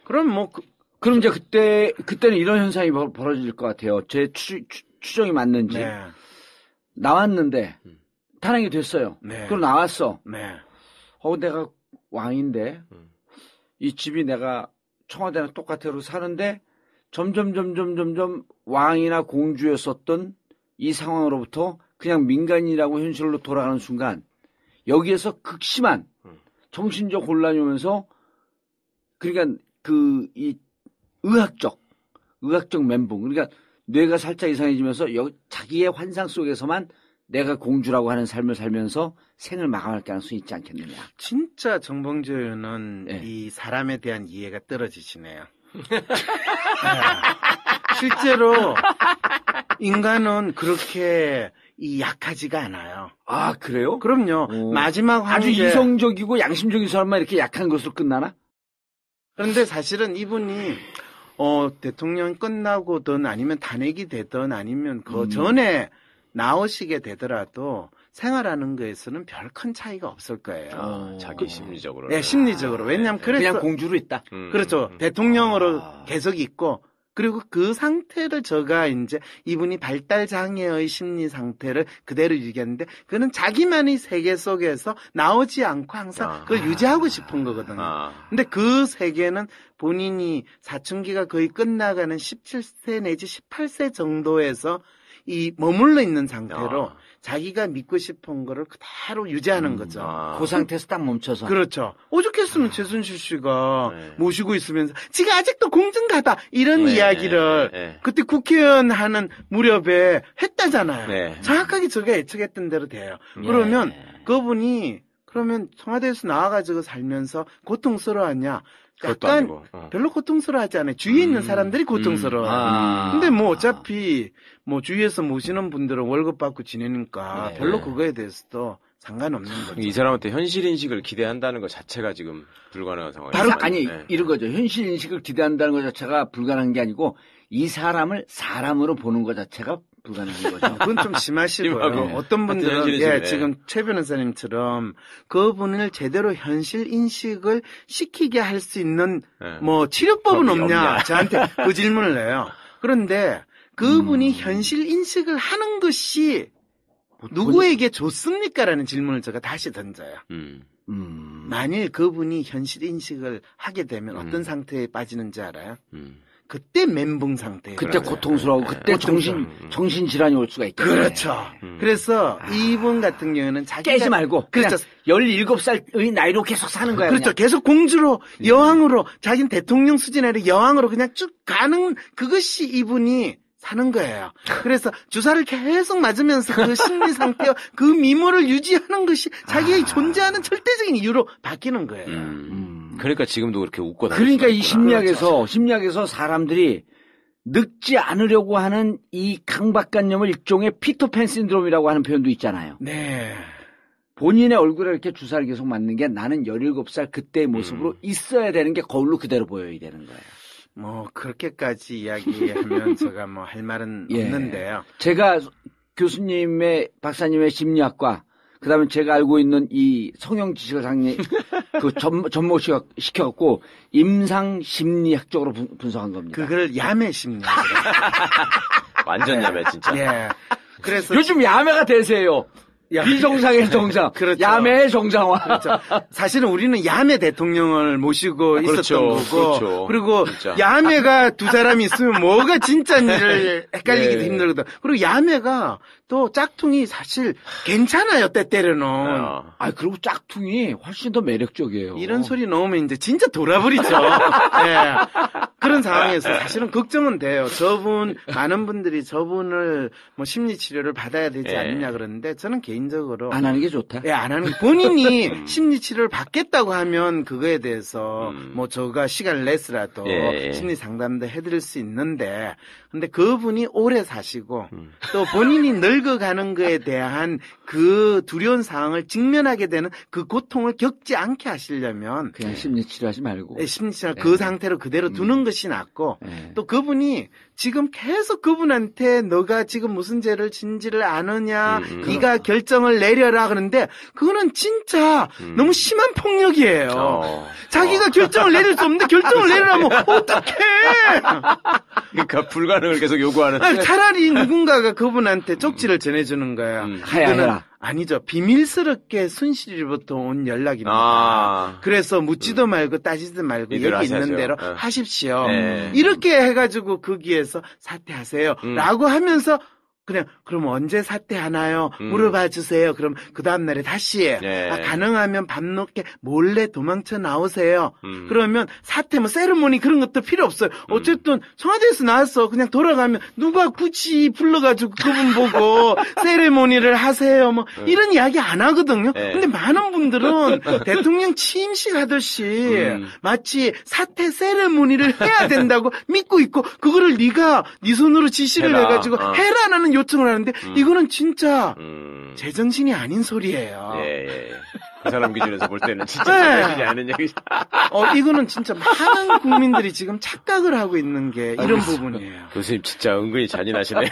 그럼 뭐 그럼 이제 그때는 이런 현상이 벌어질 것 같아요. 제 추정이 맞는지. 나왔는데 탄핵이 됐어요. 그럼 나왔어. 내가 왕인데 이 집이 내가 청와대랑 똑같아로 사는데 점점 왕이나 공주였었던 이 상황으로부터 그냥 민간이라고 현실로 돌아가는 순간 여기에서 극심한 정신적 혼란이 오면서 그러니까 이 의학적 멘붕 그러니까 뇌가 살짝 이상해지면서 자기의 환상 속에서만 내가 공주라고 하는 삶을 살면서 생을 마감할 가능성이 있지 않겠느냐. 진짜 정봉주 의원은 이 사람에 대한 이해가 떨어지시네요. 실제로 인간은 그렇게 약하지가 않아요. 아, 그래요? 그럼요. 마지막 황제. 아주 이성적이고 양심적인 사람만 이렇게 약한 것으로 끝나나? 그런데 사실은 이분이 대통령 끝나고든 아니면 탄핵이 되든 아니면 그 전에 나오시게 되더라도 생활하는 거에서는 별 큰 차이가 없을 거예요. 자기 심리적으로. 네, 심리적으로. 왜냐하면 그냥 공주로 있다. 그렇죠. 대통령으로 계속 있고 그리고 그 상태를 제가 이제 이분이 발달 장애의 심리 상태를 그대로 유지했는데 그는 자기만의 세계 속에서 나오지 않고 항상 그걸 유지하고 싶은 거거든요. 근데 그 세계는 본인이 사춘기가 거의 끝나가는 17세 내지 18세 정도에서 이 머물러 있는 상태로 자기가 믿고 싶은 거를 그대로 유지하는 거죠. 그 상태에서 딱 멈춰서. 그렇죠. 오죽했으면 최순실 씨가 모시고 있으면서 지가 아직도 공정가다 이런 이야기를 그때 국회의원 하는 무렵에 했다잖아요. 정확하게 제가 예측했던 대로 돼요. 그러면 그분이 그러면 청와대에서 나와가지고 살면서 고통스러웠냐? 약간 별로 고통스러워하지 않아요. 주위에 있는 사람들이 고통스러워요. 근데 뭐 어차피 뭐 주위에서 모시는 분들은 월급 받고 지내니까 별로 그거에 대해서도 상관없는 거죠. 이 사람한테 현실 인식을 기대한다는 것 자체가 지금 불가능한 상황이에요. 바로 아니 이런 거죠. 현실 인식을 기대한다는 것 자체가 불가능한 게 아니고 이 사람을 사람으로 보는 것 자체가 불가능한 거죠. 그건 좀 심하시고요. 어떤 분들은 지금 최 변호사님처럼 그분을 제대로 현실 인식을 시키게 할 수 있는 뭐 치료법은 없냐 저한테 그 질문을 해요. 그런데 그분이 현실 인식을 하는 것이 누구에게 좋습니까라는 질문을 제가 다시 던져요. 만일 그분이 현실 인식을 하게 되면 어떤 상태에 빠지는지 알아요? 그때 멘붕 상태예요. 그때 고통스러워. 그때 정신질환이 올 수가 있겠죠. 그렇죠. 그래서 이분 같은 경우는 자기가 깨지 말고 그렇죠. 17살의 나이로 계속 사는 거야. 그렇죠. 그냥. 계속 공주로 여왕으로 자기는 대통령 수준이 아니라 여왕으로 그냥 쭉 가는 그것이 이분이 사는 거예요. 그래서 주사를 계속 맞으면서 그 심리 상태와 그 미모를 유지하는 것이 자기의 존재하는 절대적인 이유로 바뀌는 거예요. 그러니까 지금도 그렇게 웃고 다니는 그러니까 이 심리학에서 사람들이 늙지 않으려고 하는 이 강박관념을 일종의 피터팬 신드롬이라고 하는 표현도 있잖아요. 네. 본인의 얼굴에 이렇게 주사를 계속 맞는 게 나는 17살 그때의 모습으로 있어야 되는 게 거울로 그대로 보여야 되는 거예요. 뭐 그렇게까지 이야기하면 제가 뭐 할 말은 없는데요. 제가 교수님의 박사님의 심리학과 그다음에 제가 알고 있는 이 성형 지식을 상당히 그 접목시켜갖고 임상 심리학적으로 분석한 겁니다. 그걸 야매 심리학. 완전 야매 진짜. 예. 그래서 요즘 야매가 대세예요. 비정상의 정상, 그렇죠. 야매의 정상화. 그렇죠. 사실은 우리는 야매 대통령을 모시고 있었던 거고, 그렇죠. 그리고 진짜. 야매가 두 사람이 있으면 뭐가 진짜인지를 헷갈리기도 힘들거든. 그리고 야매가 또 짝퉁이 사실 괜찮아요, 때때로는. 그리고 짝퉁이 훨씬 더 매력적이에요. 이런 소리 넣으면 이제 진짜 돌아버리죠. 네. 그런 상황에서 사실은 걱정은 돼요. 많은 분들이 저분을 뭐 심리치료를 받아야 되지 않느냐 그러는데 저는 개인적으로 안 하는 게 좋다. 예, 안 하는 게 본인이 심리치료를 받겠다고 하면 그거에 대해서 뭐 저가 시간을 내서라도 심리 상담도 해드릴 수 있는데 근데 그분이 오래 사시고 또 본인이 늙어가는 거에 대한 그 두려운 상황을 직면하게 되는 그 고통을 겪지 않게 하시려면 그냥 심리치료하지 말고 심리치료 그 상태로 그대로 두는 것이 낫고 또 그분이 지금 계속 그분한테 너가 지금 무슨 죄를 진지를 아느냐 네가 결정을 내려라 그러는데 그거는 진짜 너무 심한 폭력이에요. 자기가 결정을 내릴 수 없는데 결정을 내리라면 어떡해. 그러니까 불가능을 계속 요구하는. 차라리 누군가가 그분한테 쪽지를 전해주는 거야. 하야. 아니죠. 비밀스럽게 순실이로부터 온 연락입니다. 그래서 묻지도 말고 따지도 말고 여기 하셔야죠. 있는 대로 하십시오. 이렇게 해가지고 거기에서 사퇴하세요. 라고 하면서 그냥 그럼 언제 사퇴하나요? 물어봐 주세요. 그럼 그 다음날에 다시 가능하면 밤늦게 몰래 도망쳐 나오세요. 그러면 사퇴 뭐 세리머니 그런 것도 필요 없어요. 어쨌든 청와대에서 나왔어. 그냥 돌아가면 누가 굳이 불러가지고 그분 보고 세리머니를 하세요. 뭐 이런 이야기 안 하거든요. 근데 많은 분들은 대통령 취임식 하듯이 마치 사퇴 세리머니를 해야 된다고 믿고 있고 그거를 네가 네 손으로 지시를 해가지고 해라라는 요청을 하는데 이거는 진짜 제정신이 아닌 소리예요. 그 사람 기준에서 볼 때는 진짜 제정신이 아닌 얘기죠. 이거는 진짜 많은 국민들이 지금 착각을 하고 있는 게 이런 부분이에요. 교수님 진짜 은근히 잔인하시네요.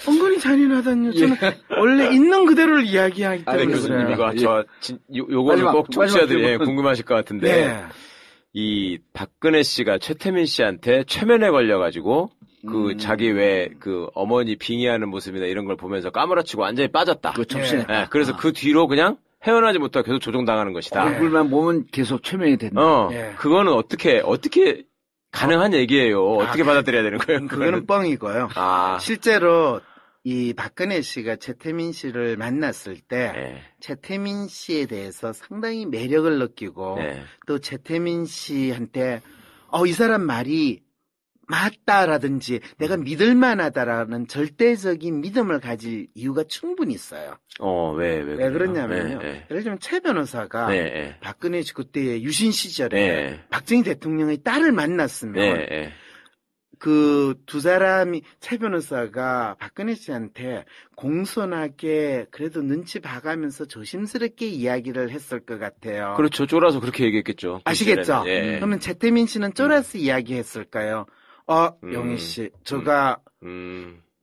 은근히 잔인하다니요. 저는 원래 있는 그대로를 이야기하기 때문에 교수님 이거 요거는 꼭 청취자들이 궁금하실 것 같은데 이 박근혜 씨가 최태민 씨한테 최면에 걸려가지고 그 자기 그 어머니 빙의하는 모습이나 이런 걸 보면서 까무러치고 완전히 빠졌다. 그래서 그 뒤로 그냥 헤어나지 못하고 계속 조종당하는 것이다. 얼굴만 보면 계속 최면이 된다. 그거는 어떻게 가능한 얘기예요. 어떻게 받아들여야 되는 거예요? 그거는 뻥이고요. 실제로 이 박근혜 씨가 최태민 씨를 만났을 때 네. 최태민 씨에 대해서 상당히 매력을 느끼고 네. 또 최태민 씨한테 이 사람 말이 맞다라든지 내가 믿을만하다라는 절대적인 믿음을 가질 이유가 충분히 있어요. 왜 왜 그러냐면요. 네. 예를 들면 최 변호사가 네. 박근혜 씨 그때 유신 시절에 네. 박정희 대통령의 딸을 만났으면 네. 그 두 사람이 최 변호사가 박근혜 씨한테 공손하게 그래도 눈치 봐가면서 조심스럽게 이야기를 했을 것 같아요. 그렇죠. 쫄아서 그렇게 얘기했겠죠. 아시겠죠? 예. 그러면 최태민 씨는 쫄아서 이야기했을까요? 영희 씨, 제가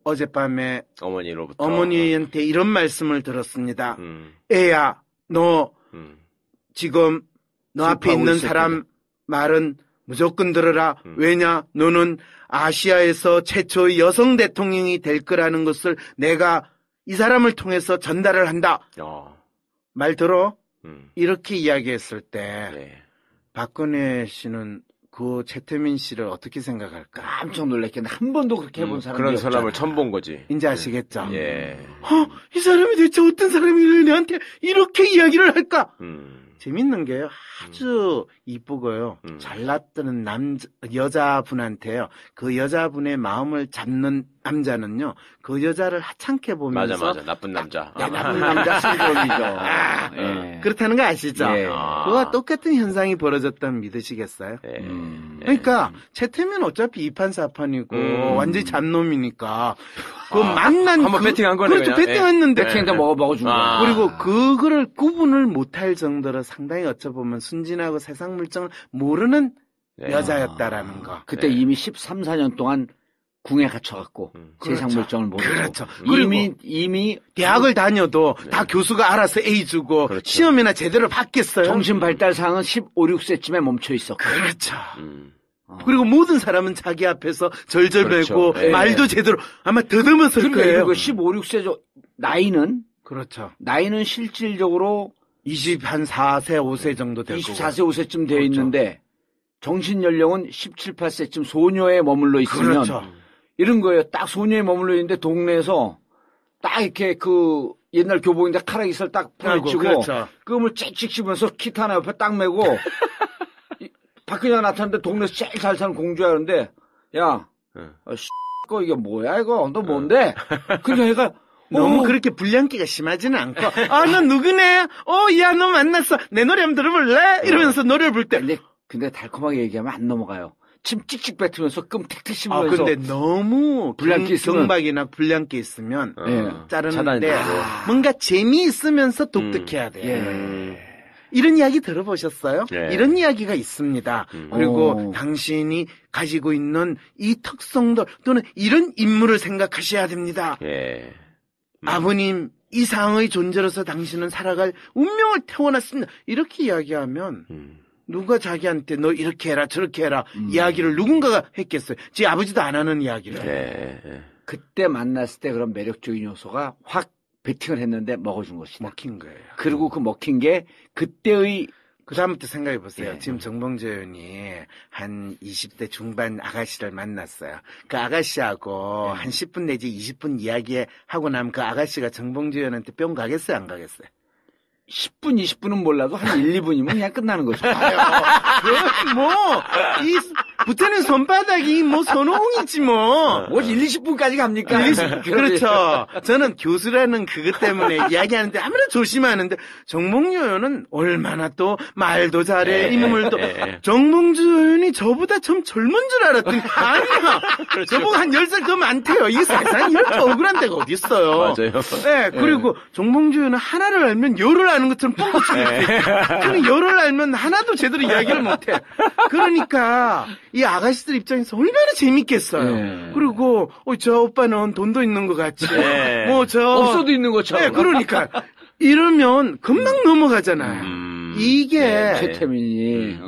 어젯밤에 어머니로부터 어머니한테 이런 말씀을 들었습니다. 애야, 너 지금 너 앞에 있는 사람 말은 무조건 들어라. 왜냐? 너는 아시아에서 최초의 여성 대통령이 될 거라는 것을 내가 이 사람을 통해서 전달을 한다. 말 들어? 이렇게 이야기했을 때 박근혜 씨는 그 최태민 씨를 어떻게 생각할까? 깜짝 놀랐겠네. 한 번도 그렇게 해본 사람이 그런 없잖아. 사람을 처음 본 거지. 이제 아시겠죠? 예. 이 사람이 대체 어떤 사람이 내한테 이렇게 이야기를 할까? 재밌는 게 아주 이쁘고요. 잘났던 여자분한테요. 그 여자분의 마음을 잡는 남자는요. 그 여자를 하찮게 보면서 맞아. 나쁜 남자. 나쁜 남자 신동이죠. 그렇다는 거 아시죠? 예. 그와 똑같은 현상이 벌어졌다면 믿으시겠어요? 그러니까 최태민 어차피 이판사판이고 완전히 잡놈이니까 그 만난 한번 배팅한 거네. 그렇죠. 배팅했는데 배팅도 먹어준 거야. 그리고 그거를 구분을 못할 정도로 상당히 어쩌보면 순진하고 세상 물정을 모르는 여자였다라는 거. 그때 이미 13, 14년 동안 궁에 갇혀갖고 세상 물정을 모르고. 그렇죠. 이미 대학을 다녀도 다 교수가 알아서 A 주고 시험이나 제대로 받겠어요. 정신 발달 상은 15, 16세쯤에 멈춰 있었고. 그렇죠. 그리고 모든 사람은 자기 앞에서 절절매고 말도 제대로 아마 더듬었을 거예요. 그리고 15, 16세 나이는 그렇죠. 나이는 실질적으로 24세, 5세 정도 되고 24세, 5세쯤 되어 있는데 정신 연령은 17, 18세쯤 소녀에 머물러 있으면 그렇죠. 이런 거예요. 딱 소녀에 머물러 있는데 동네에서 딱 이렇게 그 옛날 교복인데 카락 있을 딱 펼치고 그렇죠. 끔을 짹짹 씹으면서 키트 하나 옆에 딱 메고 박근혜가 나타났는데 동네에서 제일 잘 사는 공주야. 그런데 야 거 이게 뭐야 이거 너 뭔데? 그러니까 얘가 너무 그렇게 불량기가 심하지는 않고 너 누구네? 야 너 만났어. 내 노래 한번 들어볼래? 이러면서 노래를 부를 때 근데 달콤하게 얘기하면 안 넘어가요. 침 찍찍 뱉으면서 끔 택택 씹으면서 근데 너무 불량기 있으면 경박이나 불량기 있으면 자르는데 차단되고. 뭔가 재미있으면서 독특해야 돼요. 이런 이야기 들어보셨어요? 이런 이야기가 있습니다. 그리고 당신이 가지고 있는 이 특성들 또는 이런 인물을 생각하셔야 됩니다. 아버님 이상의 존재로서 당신은 살아갈 운명을 태어났습니다. 이렇게 이야기하면 누가 자기한테 너 이렇게 해라 저렇게 해라 이야기를 누군가가 했겠어요. 지 아버지도 안 하는 이야기를. 그때 만났을 때 그런 매력적인 요소가 확 베팅을 했는데 먹어준 것이다. 먹힌 거예요. 그리고 그 먹힌 게 그때의 그 다음부터 생각해 보세요. 지금 정봉주 의원이 한 20대 중반 아가씨를 만났어요. 그 아가씨하고 한 10분 내지 20분 이야기하고 나면 그 아가씨가 정봉주 의원한테 뿅 가겠어요? 안 가겠어요? 10분, 20분은 몰라도 한 1, 2분이면 그냥 끝나는 거죠. 붙어있는 손바닥이 손오공이지 뭐 1, 20분까지 갑니까? 그렇죠. 저는 교수라는 그것 때문에 이야기하는데 아무래도 조심하는데 정봉주 의원은 얼마나 또 말도 잘해 인물도 정봉주 의원이 저보다 좀 젊은 줄 알았더니 아니야. 저보다 한 10살 더 많대요. 이 세상에 이렇게 억울한 데가 어디 있어요. 맞아요. 그리고 정봉주 의원은 하나를 알면 열을 아는 것처럼 뻥뻥치고 저는 열을 알면 하나도 제대로 이야기를 못해. 그러니까 이 아가씨들 입장에서 얼마나 재밌겠어요. 그리고 저 오빠는 돈도 있는 것 같지. 없어도 있는 것처럼. 그러니까 이러면 금방 넘어가잖아요. 이게 최태민이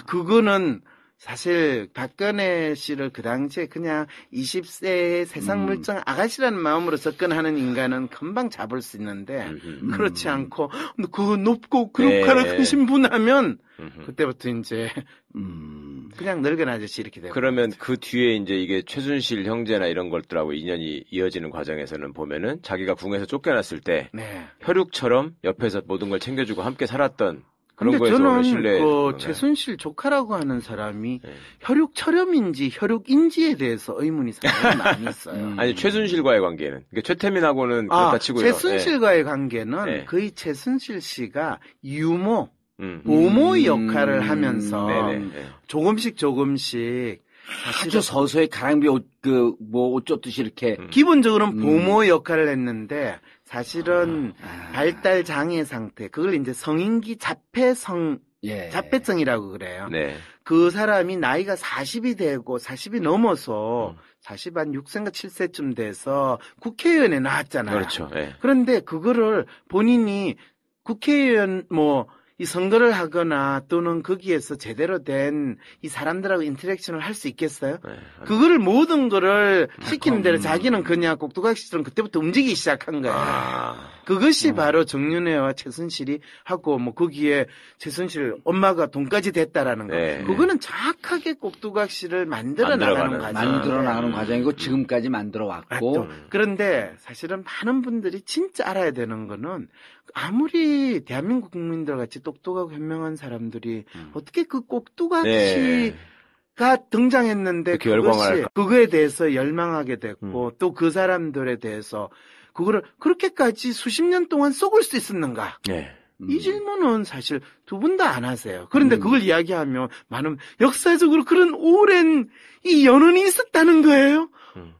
그거는 사실 박근혜 씨를 그 당시에 그냥 20세의 세상 물정 아가씨라는 마음으로 접근하는 인간은 금방 잡을 수 있는데 그렇지 않고 그 높고 그룹하는 큰 신분하면 그때부터 이제 그냥 늙은 아저씨 이렇게 되고. 그러면 그 뒤에 이제 이게 최순실 형제나 이런 것들하고 인연이 이어지는 과정에서는 보면은 자기가 궁에서 쫓겨났을 때 네. 혈육처럼 옆에서 모든 걸 챙겨주고 함께 살았던 그런 근데 거에서 저는 신뢰. 그 최순실 조카라고 하는 사람이 네. 혈육처럼인지 혈육인지에 대해서 의문이 상당히 많이 있어요. 아니 최순실과의 관계는 그러니까 최태민하고는 그렇다 치고요. 최순실과의 관계는 네. 거의 최순실 씨가 유모, 보모 역할을 하면서 조금씩 아주 서서히 가랑비 옷 쫓듯이 이렇게 기본적으로는 보모 역할을 했는데 사실은 발달 장애 상태 그걸 이제 성인기 자폐성이라고 그래요. 네. 그 사람이 나이가 40이 되고 40이 넘어서 40 한 6세인가 7세쯤 돼서 국회의원에 나왔잖아요. 그렇죠. 네. 그런데 그거를 본인이 국회의원 이 선거를 하거나 또는 거기에서 제대로 된 이 사람들하고 인터랙션을 할 수 있겠어요? 네. 그거를 모든 거를 시키는 대로 자기는 그냥 꼭두각시처럼 그때부터 움직이기 시작한 거예요. 그것이 바로 정윤회와 최순실이 하고 거기에 최순실 엄마가 돈까지 됐다라는 거. 네. 그거는 정확하게 꼭두각시를 만들어 나가는 과정. 만들어 나가는 과정이고 지금까지 만들어 왔고. 그런데 사실은 많은 분들이 진짜 알아야 되는 거는 아무리 대한민국 국민들 같이 똑똑하고 현명한 사람들이 어떻게 그 꼭두각시가 등장했는데 그거에 대해서 열망하게 됐고 또 그 사람들에 대해서 그거를 그렇게까지 수십 년 동안 속을 수 있었는가? 이 질문은 사실 두 분 다 안 하세요. 그런데 그걸 이야기하면 많은 역사적으로 그런 오랜 이 연원이 있었다는 거예요.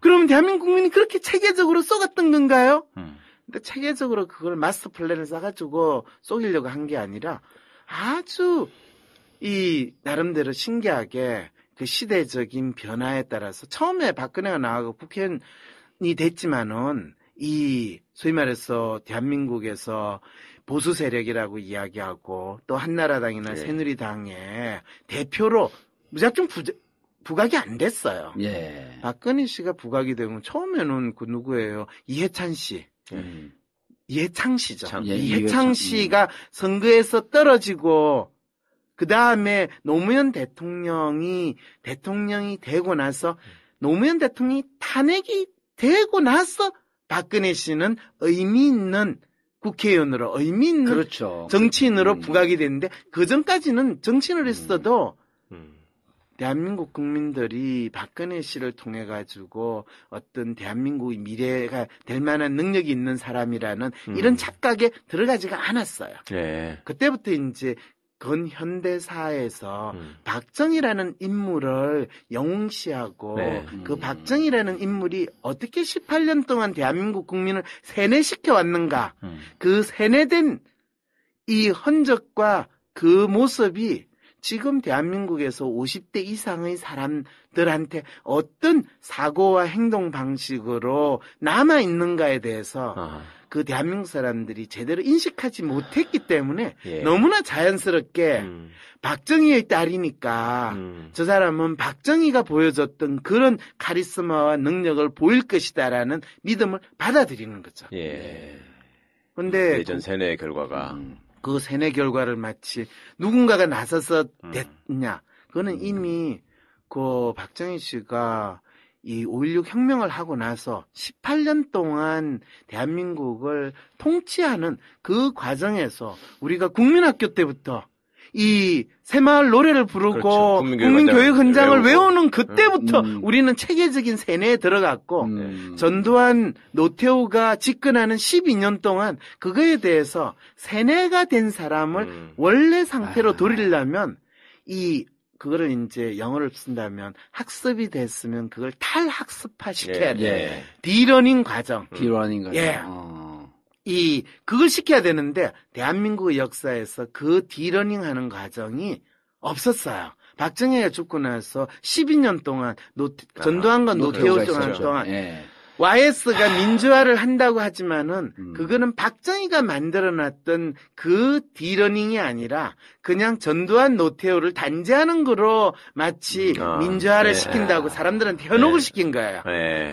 그러면 대한민국 국민이 그렇게 체계적으로 쏘갔던 건가요? 근데 체계적으로 그걸 마스터 플랜을 싸가지고 쏘기려고 한 게 아니라 아주 이 나름대로 신기하게 그 시대적인 변화에 따라서 처음에 박근혜가 나가고 국회의원이 됐지만은 이 소위 말해서 대한민국에서 보수 세력이라고 이야기하고 또 한나라당이나 새누리당의 대표로 무작정 부각이 안 됐어요. 박근혜 씨가 부각이 되면 처음에는 그 누구예요? 이해찬 씨. 이해창 씨죠. 이해창 씨가 선거에서 떨어지고 그 다음에 노무현 대통령이 되고 나서 노무현 대통령이 탄핵이 되고 나서 박근혜 씨는 의미 있는 국회의원으로 의미 있는 정치인으로 부각이 됐는데 그 전까지는 정치인을 했어도 대한민국 국민들이 박근혜 씨를 통해 가지고 어떤 대한민국의 미래가 될 만한 능력이 있는 사람이라는 이런 착각에 들어가지가 않았어요. 그때부터 이제 근현대사에서 박정희라는 인물을 영웅시하고 그 박정희라는 인물이 어떻게 18년 동안 대한민국 국민을 세뇌시켜 왔는가. 그 세뇌된 이 흔적과 그 모습이 지금 대한민국에서 50대 이상의 사람들한테 어떤 사고와 행동 방식으로 남아있는가에 대해서 그 대한민국 사람들이 제대로 인식하지 못했기 때문에 너무나 자연스럽게 박정희의 딸이니까 저 사람은 박정희가 보여줬던 그런 카리스마와 능력을 보일 것이다라는 믿음을 받아들이는 거죠. 근데 예전 세뇌의 결과가 그 세뇌 결과를 마치 누군가가 나서서 됐냐. 그거는 이미 그 박정희 씨가 이 5.16 혁명을 하고 나서 18년 동안 대한민국을 통치하는 그 과정에서 우리가 국민학교 때부터 이 새마을 노래를 부르고 국민교육 헌장을 외우는 그때부터 우리는 체계적인 세뇌에 들어갔고 전두환 노태우가 집권하는 12년 동안 그거에 대해서 세뇌가 된 사람을 원래 상태로 돌리려면 그거를 이제 영어를 쓴다면 학습이 됐으면 그걸 탈학습화 시켜야 돼. 디러닝 과정. 그걸 시켜야 되는데 대한민국의 역사에서 그 디러닝 하는 과정이 없었어요. 박정희가 죽고 나서 12년 동안 전두환과 노태우 동안 YS가 민주화를 한다고 하지만은 그거는 박정희가 만들어놨던 그 디러닝이 아니라 그냥 전두환 노태우를 단죄하는 거로 마치 민주화를 시킨다고 사람들한테 현혹을 시킨 거예요.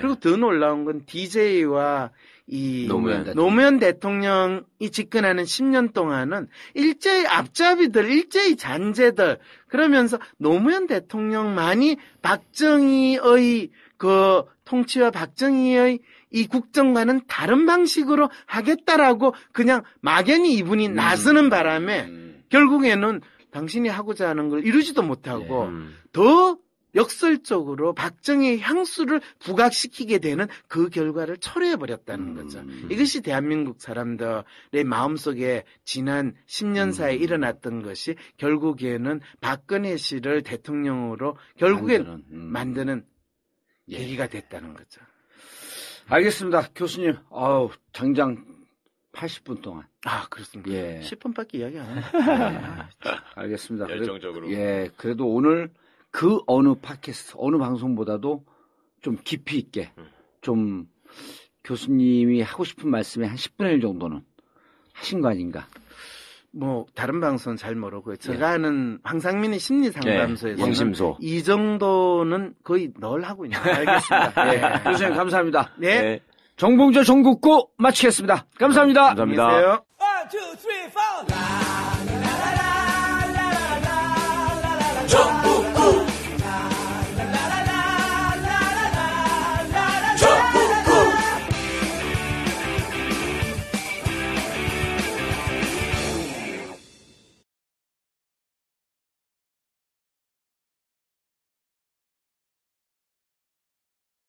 그리고 더 놀라운 건 DJ와 이 노무현 노무현 대통령이 집권하는 10년 동안은 일제히 앞잡이들, 일제히 잔재들 그러면서 노무현 대통령만이 박정희의 그 통치와 박정희의 이 국정과는 다른 방식으로 하겠다라고 그냥 막연히 이분이 나서는 바람에 결국에는 당신이 하고자 하는 걸 이루지도 못하고 더 역설적으로 박정희의 향수를 부각시키게 되는 그 결과를 초래해버렸다는 거죠. 이것이 대한민국 사람들의 마음속에 지난 10년 사이에 일어났던 것이 결국에는 박근혜 씨를 대통령으로 결국엔 만드는 계기가 됐다는 거죠. 알겠습니다. 교수님, 장장 80분 동안. 그렇습니다. 예. 10분밖에 이야기 안 해요. 알겠습니다. 열정적으로. 그래도 오늘 그 어느 팟캐스트, 어느 방송보다도 좀 깊이 있게, 좀 교수님이 하고 싶은 말씀에 한 10분의 1 정도는 하신 거 아닌가? 뭐 다른 방송은 잘 모르고요. 제가 하는 황상민의 심리상담소에서 황심소. 이 정도는 거의 늘 하고 있는 거 알겠습니다. 교수님 감사합니다. 네. 정봉주 전국구 마치겠습니다. 감사합니다. 감사합니다. 안녕히 계세요. 1, 2, 3, 4.